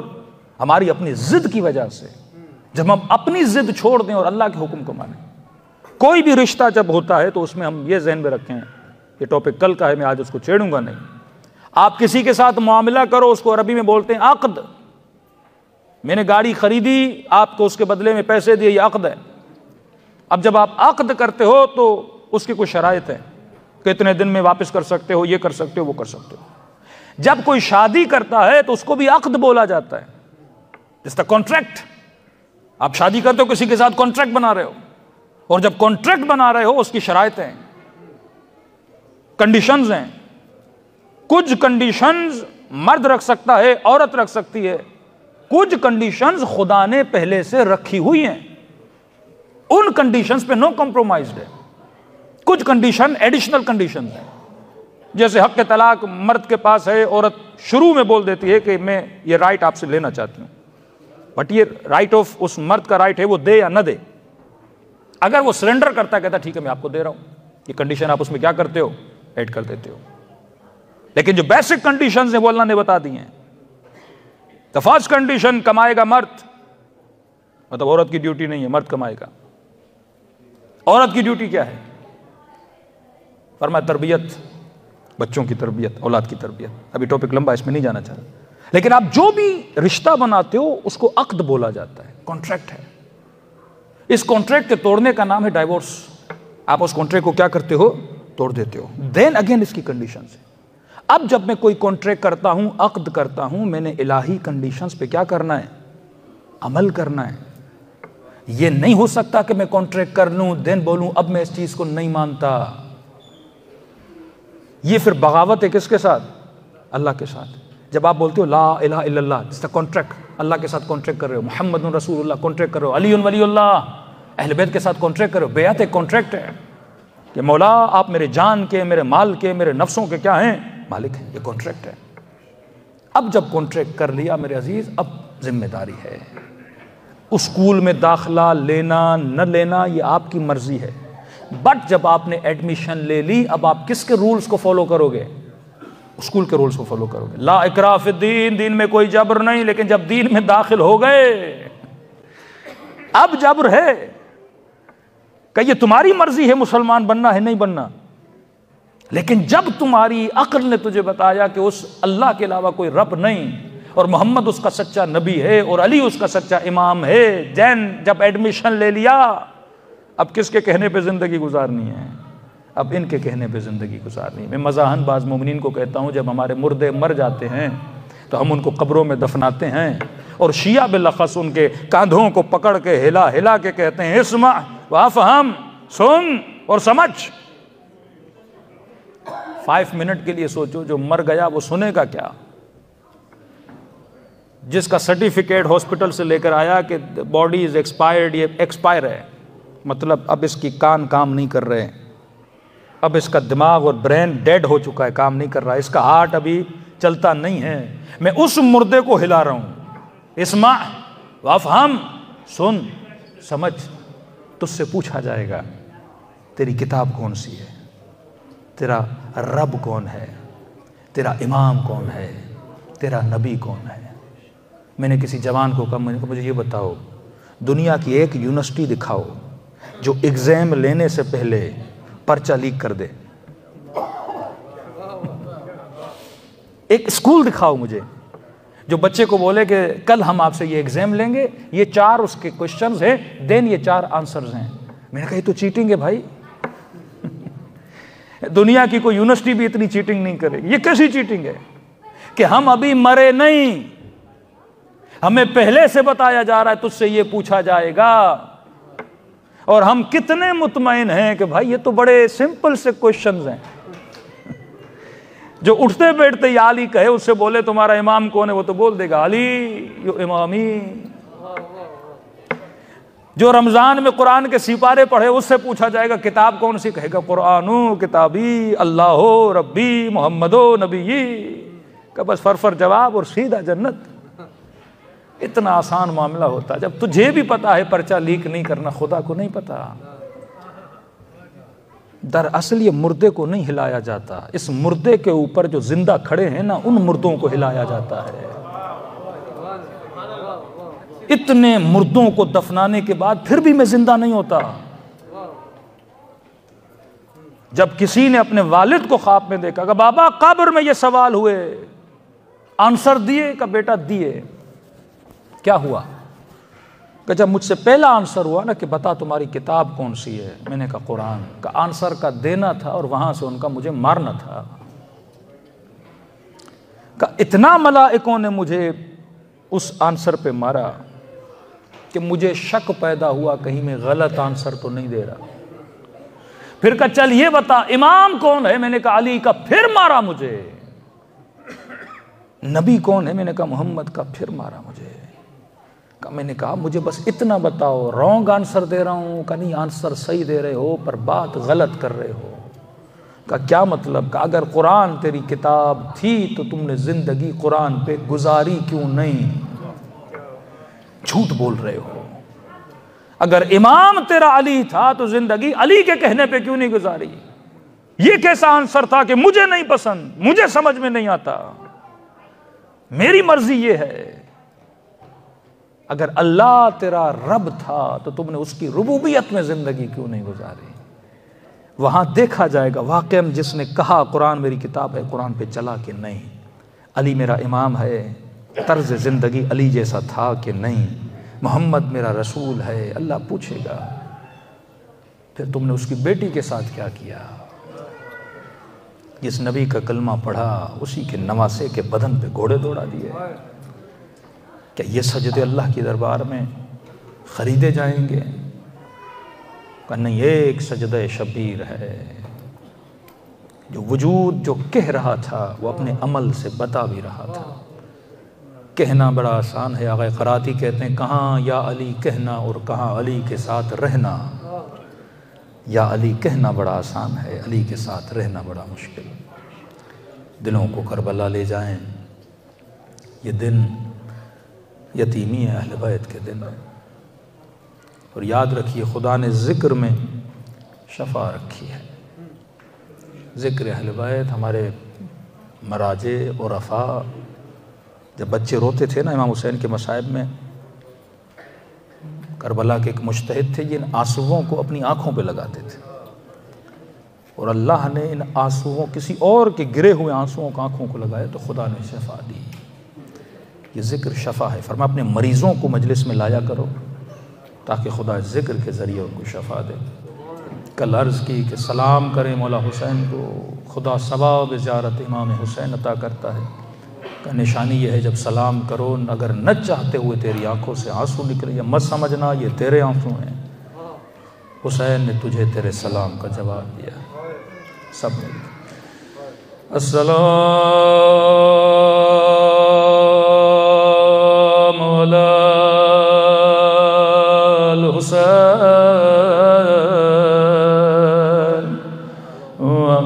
हमारी अपनी ज़िद की वजह से। जब हम अपनी ज़िद छोड़ दें और अल्लाह के हुक्म को मानें, कोई भी रिश्ता जब होता है तो उसमें हम ये जहन में रखें, ये टॉपिक कल का है, मैं आज उसको छेड़ूंगा नहीं। आप किसी के साथ मामला करो, उसको अरबी में बोलते हैं अक़द। मैंने गाड़ी खरीदी, आपको उसके बदले में पैसे दिए, ये अक़द है। अब जब आप अक़द करते हो तो उसकी कुछ शराइत है, कितने दिन में वापस कर सकते हो, ये कर सकते हो, वो कर सकते हो। जब कोई शादी करता है तो उसको भी अक़द बोला जाता है, इट्स द कॉन्ट्रैक्ट। आप शादी करते हो, किसी के साथ कॉन्ट्रैक्ट बना रहे हो, और जब कॉन्ट्रैक्ट बना रहे हो उसकी शराइतें हैं, कंडीशंस हैं। कुछ कंडीशंस मर्द रख सकता है, औरत रख सकती है, कुछ कंडीशंस खुदा ने पहले से रखी हुई हैं, उन कंडीशंस पे नो कॉम्प्रोमाइज्ड है। कुछ कंडीशन एडिशनल कंडीशंस हैं, जैसे हक के तलाक मर्द के पास है, औरत शुरू में बोल देती है कि मैं ये राइट आपसे लेना चाहती हूं, बट ये राइट ऑफ उस मर्द का राइट है, वो दे या न दे। अगर वो सरेंडर करता है, कहता ठीक है मैं आपको दे रहा हूं, ये कंडीशन आप उसमें क्या करते हो, ऐड कर देते हो। लेकिन जो बेसिक कंडीशंस हैं वो अल्लाह ने बता दी हैं। द फर्स्ट कंडीशन, कमाएगा मर्द, मतलब औरत की ड्यूटी नहीं है, मर्द कमाएगा। औरत की ड्यूटी क्या है? फरमाया तरबियत, बच्चों की तरबियत, औलाद की तरबियत। अभी टॉपिक लंबा, इसमें नहीं जाना चाह रहा, लेकिन आप जो भी रिश्ता बनाते हो उसको अक़्द बोला जाता है, कॉन्ट्रैक्ट है। इस कॉन्ट्रैक्ट के तोड़ने का नाम है डाइवोर्स। आप उस कॉन्ट्रैक्ट को क्या करते हो, तोड़ देते हो। देन अगेन इसकी कंडीशंस है। अब जब मैं कोई कॉन्ट्रैक्ट करता हूं, अक़्द करता हूं, मैंने इलाही कंडीशंस पे क्या करना है, अमल करना है। ये नहीं हो सकता कि मैं कॉन्ट्रैक्ट कर लूं देन बोलूं अब मैं इस चीज को नहीं मानता। ये फिर बगावत है किसके साथ, अल्लाह के साथ। जब आप बोलते हो ला इलाहा इल्लल्लाह, इसका कॉन्ट्रैक्ट, अल्लाह के साथ कॉन्ट्रैक्ट कर रहे हो, मोहम्मद रसूलुल्लाह कॉन्ट्रैक्ट कर रहे हो, अली वलीउल्लाह, अहले बैत के साथ कॉन्ट्रैक्ट कर रहे हो। बेअत एक कॉन्ट्रैक्ट है कि मौला आप मेरे जान के, मेरे माल के, मेरे नफ्सों के क्या हैं, मालिक हैं, ये कॉन्ट्रैक्ट है। अब जब कॉन्ट्रैक्ट कर लिया मेरे अजीज, अब जिम्मेदारी है। उस स्कूल में दाखिला लेना न लेना ये आपकी मर्जी है, बट जब आपने एडमिशन ले ली, अब आप किसके रूल्स को फॉलो करोगे, स्कूल के रूल्स को फॉलो करोगे। ला इकराह फिद्दीन, दीन में कोई जबर नहीं। लेकिन जब दीन में दाखिल हो गए, अब जबर है कि ये तुम्हारी मर्जी है मुसलमान बनना है नहीं बनना। लेकिन जब तुम्हारी अक्ल ने तुझे बताया कि उस अल्लाह के अलावा कोई रब नहीं और मोहम्मद उसका सच्चा नबी है और अली उसका सच्चा इमाम है, जैन जब एडमिशन ले लिया, अब किसके कहने पे ज़िंदगी गुजारनी है, अब इनके कहने पे ज़िंदगी गुजारनी है। मैं मज़ाहन बाज़ मोमिनीन को कहता हूँ, जब हमारे मुर्दे मर जाते हैं तो हम उनको कब्रों में दफनाते हैं और शिया बिलखस उनके कांधों को पकड़ के हिला हिला के कहते हैं इस्मा वफ़हम, सुन और समझ। 5 मिनट के लिए सोचो, जो मर गया वो सुनेगा क्या? जिसका सर्टिफिकेट हॉस्पिटल से लेकर आया कि बॉडी इज एक्सपायर्ड, ये एक्सपायर है, मतलब अब इसकी कान काम नहीं कर रहे, अब इसका दिमाग और ब्रेन डेड हो चुका है, काम नहीं कर रहा है, इसका हार्ट अभी चलता नहीं है, मैं उस मुर्दे को हिला रहा हूं। इस्मा वफ़हम, सुन समझ। तुझसे पूछा जाएगा तेरी किताब कौन सी है, तेरा रब कौन है, तेरा इमाम कौन है, तेरा नबी कौन है। मैंने किसी जवान को कहा, मैंने कहा मुझे ये बताओ, दुनिया की एक यूनिवर्सिटी दिखाओ जो एग्ज़ाम लेने से पहले पर्चा लीक कर दे। एक स्कूल दिखाओ मुझे जो बच्चे को बोले कि कल हम आपसे ये एग्ज़ाम लेंगे, ये 4 उसके क्वेश्चंस हैं, देन ये 4 आंसर्स हैं। मैंने कहा ये तो चीटिंग है भाई। दुनिया की कोई यूनिवर्सिटी भी इतनी चीटिंग नहीं करेगी। ये कैसी चीटिंग है कि हम अभी मरे नहीं, हमें पहले से बताया जा रहा है तुझसे ये पूछा जाएगा, और हम कितने मुतमईन हैं कि भाई ये तो बड़े सिंपल से क्वेश्चंस हैं। जो उठते बैठते या अली कहे, उससे बोले तुम्हारा इमाम कौन है, वो तो बोल देगा अली यो इमामी। जो रमजान में कुरान के सिपारे पढ़े, उससे पूछा जाएगा किताब कौन सी, कहेगा कुरानो किताबी अल्लाहो रब्बी मोहम्मदो नबी, का बस फरफर जवाब और सीधा जन्नत। इतना आसान मामला होता। जब तुझे भी पता है पर्चा लीक नहीं करना, खुदा को नहीं पता। दरअसल ये मुर्दे को नहीं हिलाया जाता, इस मुर्दे के ऊपर जो जिंदा खड़े हैं ना, उन मुर्दों को हिलाया जाता है। इतने मुर्दों को दफनाने के बाद फिर भी मैं जिंदा नहीं होता। जब किसी ने अपने वालिद को ख्वाब में देखा कि बाबा कब्र में ये सवाल हुए, आंसर दिए, का बेटा दिए। क्या हुआ? कि जब मुझसे पहला आंसर हुआ ना कि बता तुम्हारी किताब कौन सी है, मैंने कहा कुरान, का आंसर का देना था और वहां से उनका मुझे मारना था। का इतना मलाइकों ने मुझे उस आंसर पे मारा कि मुझे शक पैदा हुआ कहीं मैं गलत आंसर तो नहीं दे रहा। फिर कहा चल ये बता इमाम कौन है, मैंने कहा अली का, फिर मारा मुझे। नबी कौन है, मैंने कहा मोहम्मद का, फिर मारा मुझे। मैंने कहा मुझे बस इतना बताओ, रॉन्ग आंसर दे रहा हूं का नहीं, आंसर सही दे रहे हो पर बात गलत कर रहे हो। का क्या मतलब? का अगर कुरान तेरी किताब थी तो तुमने जिंदगी कुरान पे गुजारी क्यों नहीं? झूठ बोल रहे हो। अगर इमाम तेरा अली था तो जिंदगी अली के कहने पे क्यों नहीं गुजारी? ये कैसा आंसर था कि मुझे नहीं पसंद, मुझे समझ में नहीं आता, मेरी मर्जी ये है। अगर अल्लाह तेरा रब था तो तुमने उसकी रुबूबियत में जिंदगी क्यों नहीं गुजारी? वहां देखा जाएगा वाकई जिसने कहा कुरान मेरी किताब है, कुरान पे चला कि नहीं, अली मेरा इमाम है, तर्ज जिंदगी अली जैसा था कि नहीं, मोहम्मद मेरा रसूल है। अल्लाह पूछेगा फिर तुमने उसकी बेटी के साथ क्या किया? जिस नबी का कलमा पढ़ा उसी के नवासे के बदन पे घोड़े दौड़ा दिए। क्या ये सजदे अल्लाह की दरबार में ख़रीदे जाएंगे? का नहीं, एक सजदे शबीर है। जो वजूद जो कह रहा था वो अपने अमल से बता भी रहा था। कहना बड़ा आसान है, आगे क़राती कहते हैं कहाँ या अली कहना और कहाँ अली के साथ रहना। या अली कहना बड़ा आसान है, अली के साथ रहना बड़ा मुश्किल। दिलों को करबला ले जाएं। ये दिन यतीमी है, अहले बैत के दिन है। और याद रखिए खुदा ने ज़िक्र में शफा रखी है। ज़िक्र अहले बैत, हमारे मराजे और अफ़ा, जब बच्चे रोते थे ना इमाम हुसैन के मसाइब में, करबला के एक मुज्तहिद थे जिन आंसुओं को अपनी आँखों पे लगाते थे, और अल्लाह ने इन आंसुओं, किसी और के गिरे हुए आंसुओं को आँखों को लगाया तो खुदा ने शफा दी। ये ज़िक्र शफा है। फरमा अपने मरीज़ों को मजलिस में लाया करो ताकि खुदा ज़िक्र के ज़रिए उनको शफा दे। कल अर्ज़ की कि सलाम करें मौला हुसैन को, खुदा सवाब ज़ियारत इमाम हुसैन अता करता है। का निशानी यह है जब सलाम करो, अगर न चाहते हुए तेरी आंखों से आंसू निकले, या मत समझना ये तेरे आंसू हैं, हुसैन ने तुझे तेरे सलाम का जवाब दिया। सब अस्सलाम अलल हुसैन व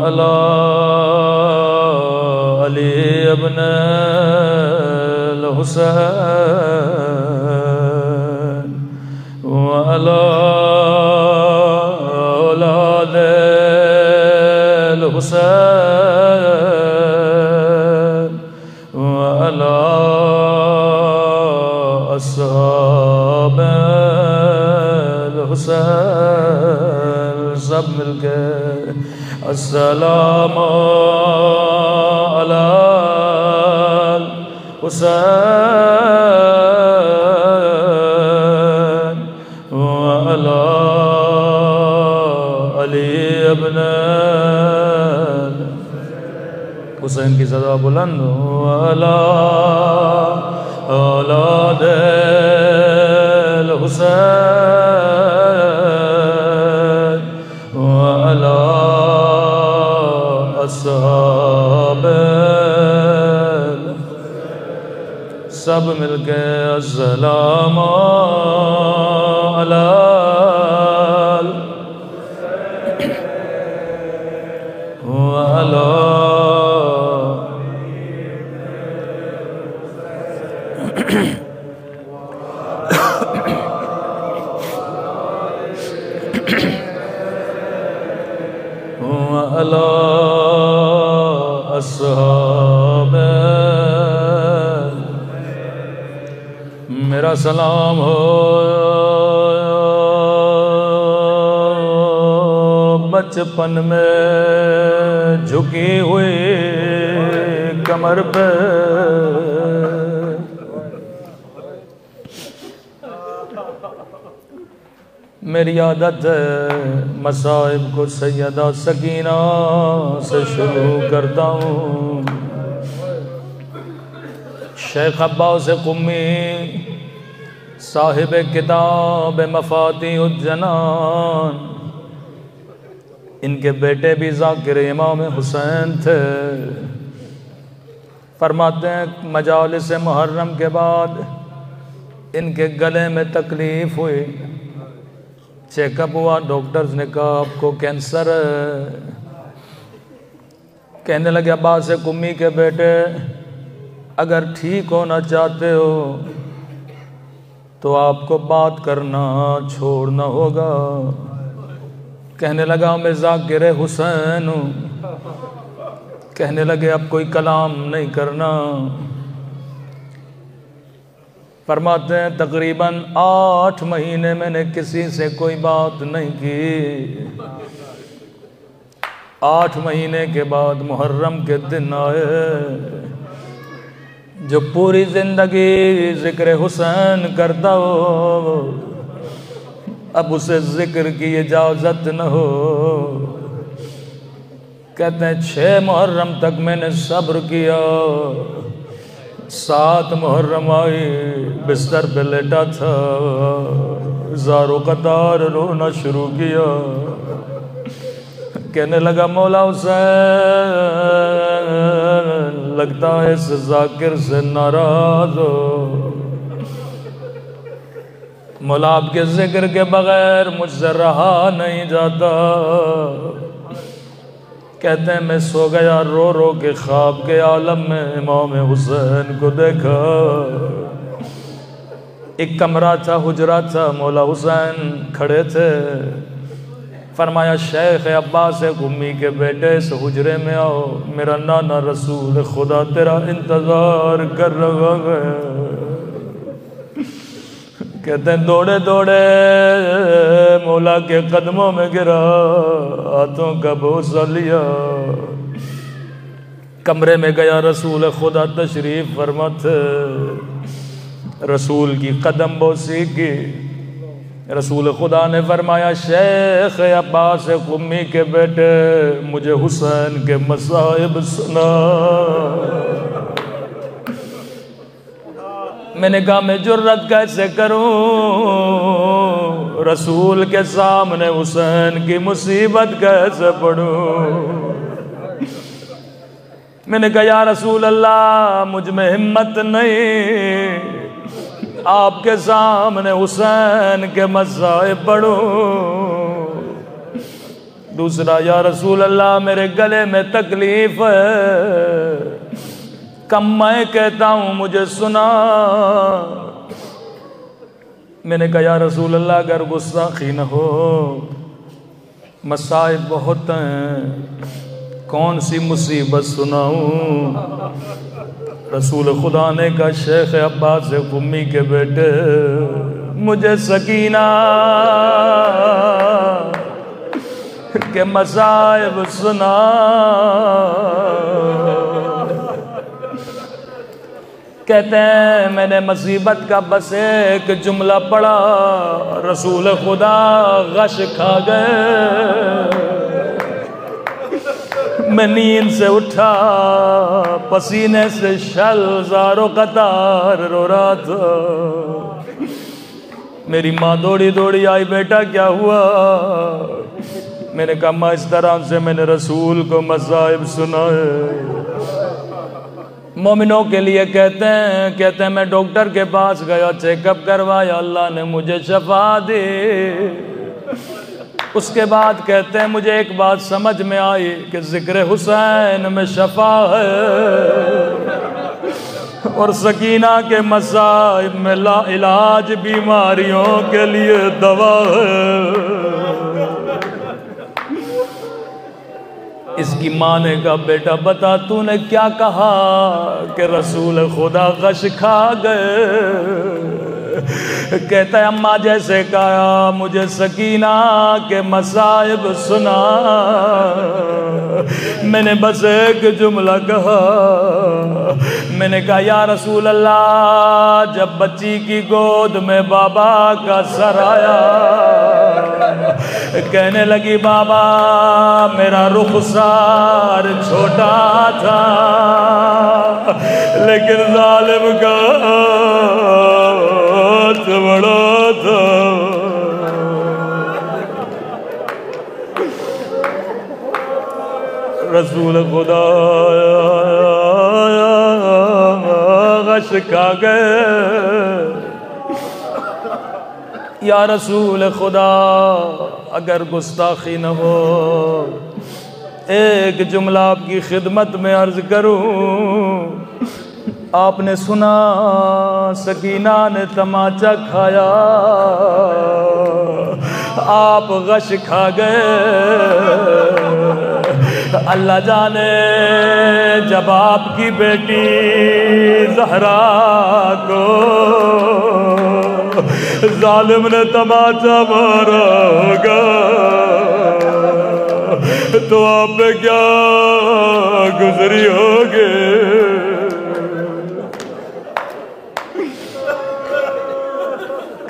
अला अली इब्न अल हुसैन व अला औलाद अल हुसैन व अला अस्हाब अल हुसैन। सब मिलके अस्सलामु अलल हुसैन व अला अली इब्न हुसैन की सदा बुलंद व अला औलाद अल हुसैन व अला अस्हाब। सब मिलके अस्सलामु अलल व अला अला अस्हाब। मेरा सलाम हो बचपन में झुकी हुई कमर पे, मेरी आदत है मसाइब को सैयदा सकीना से शुरू करता हूँ। शेख अब्बास कुम्मी साहिब किताब मफातिहुज्जनान, इनके बेटे भी ज़ाकिर इमाम हुसैन थे। फरमाते हैं मजालिस मुहर्रम के बाद इनके गले में तकलीफ़ हुई, चेकअप हुआ, डॉक्टर्स ने कहा आपको कैंसर है। कहने लगे अब्बास कुम्मी के बेटे अगर ठीक होना चाहते हो तो आपको बात करना छोड़ना होगा। कहने लगा मैं ज़ाकिर हुसैन हूँ। कहने लगे अब कोई कलाम नहीं करना। फरमाते हैं तकरीबन 8 महीने मैंने किसी से कोई बात नहीं की। 8 महीने के बाद मुहर्रम के दिन आए, जो पूरी जिंदगी जिक्र हुसैन करता हो अब उसे जिक्र की इजाजत न हो। कहते हैं 6 मुहर्रम तक मैंने सब्र किया, 7 मुहर्रम आई, बिस्तर पे लेटा था, ज़ारो कतार रोना शुरू किया। कहने लगा मौला हुसैन लगता है इस ज़ाकिर से नाराज हो। मौला आपके जिक्र के बगैर मुझसे रहा नहीं जाता। कहते हैं मैं सो गया, रो रो के ख्वाब के आलम में इमाम हुसैन को देखा। एक कमरा था, हुजरा था, मौला हुसैन खड़े थे। फरमाया शेख अब्बास कुम्मी के बेटे इस हुजरे में आओ, मेरा नाना रसूल खुदा तेरा इंतजार कर रहा है। कहते हैं दौड़े दौड़े मौला के कदमों में गिरा, हाथों का बोसा लिया, कमरे में गया, रसूल खुदा तशरीफ फरमा थे। रसूल की कदम बोसी की। रसूल खुदा ने फरमाया शेख अब्बास कुम्मी के बेटे मुझे हुसैन के मसाइब सुना। मैंने कहा मैं जुर्रत कैसे करूं रसूल के सामने हुसैन की मुसीबत कैसे पढ़ूं। मैंने कहा या रसूल अल्लाह मुझ में हिम्मत नहीं आपके सामने हुसैन के मसाइब पढ़ूं। दूसरा या रसूल अल्लाह मेरे गले में तकलीफ है कम मैं कहता हूं मुझे सुना। मैंने कहा या रसूल अल्लाह अगर गुस्ताखी न हो मसाइब बहुत हैं कौन सी मुसीबत सुनाऊं। रसूल खुदा ने कहा शेख अब्बास कुम्मी के बेटे मुझे सकीना के मसाइब सुना। कहते हैं मैंने मुसीबत का बस एक जुमला पढ़ा रसूल खुदा गश खा गए। मैं नींद से उठा पसीने से शलज़ारो कतार रो रहा था। मेरी माँ दौड़ी दौड़ी आई बेटा क्या हुआ। मैंने कहा माँ इस तरह से मैंने रसूल को मसाइब सुनाए। मोमिनों के लिए कहते हैं मैं डॉक्टर के पास गया चेकअप करवाया अल्लाह ने मुझे शफा दी। उसके बाद कहते हैं मुझे एक बात समझ में आई कि जिक्र हुसैन में शफा है और सकीना के मसाइब में ला इलाज बीमारियों के लिए दवा है। इसकी माँ ने कहा बेटा बता तूने क्या कहा कि रसूल खुदा गश खा गए। कहता है अम्मा जैसे कहा मुझे सकीना के मसाइब सुना मैंने बस एक जुमला कहा। मैंने कहा या रसूल अल्लाह जब बच्ची की गोद में बाबा का सर आया कहने लगी बाबा मेरा रुखसार छोटा था लेकिन जालिम का हाथ बड़ा था। रसूल खुदा गश खा गए। या रसूल खुदा अगर गुस्ताखी न हो एक जुमला आपकी खिदमत में अर्ज करूं। आपने सुना सकीना ने तमाचा खाया आप गश खा गए। अल्लाह जाने जब आपकी बेटी ज़हरा को जालिम ने तमाचा मारा होगा तो आप पे क्या गुजरी होगे।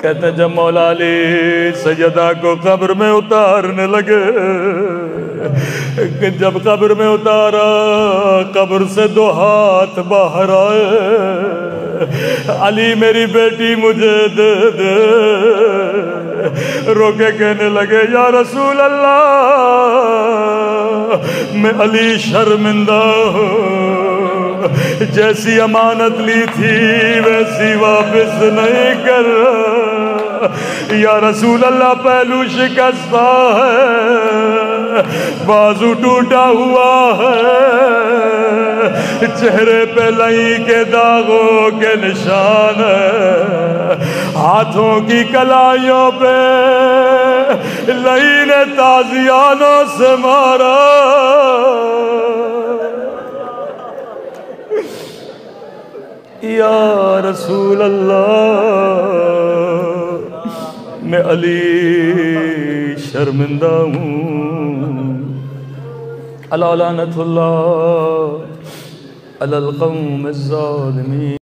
कहते जब मौला अली सैयदा को कब्र में उतारने लगे जब कब्र में उतारा कब्र से 2 हाथ बाहर आए अली मेरी बेटी मुझे दे दे। रोके कहने लगे या रसूल अल्लाह मैं अली शर्मिंदा हूँ जैसी अमानत ली थी वैसी वापस नहीं कर। या रसूल अल्लाह पहलू शिकस्ता है बाजू टूटा हुआ है चेहरे पे लई के दागों के निशान है हाथों की कलाइयों पे लई ने ताजियानों से मारा। या रसूल अल्लाह मैं अली शर्मिंदा हूँ। अला लानतुल्लाह अलल कौम ज़ालिमीन।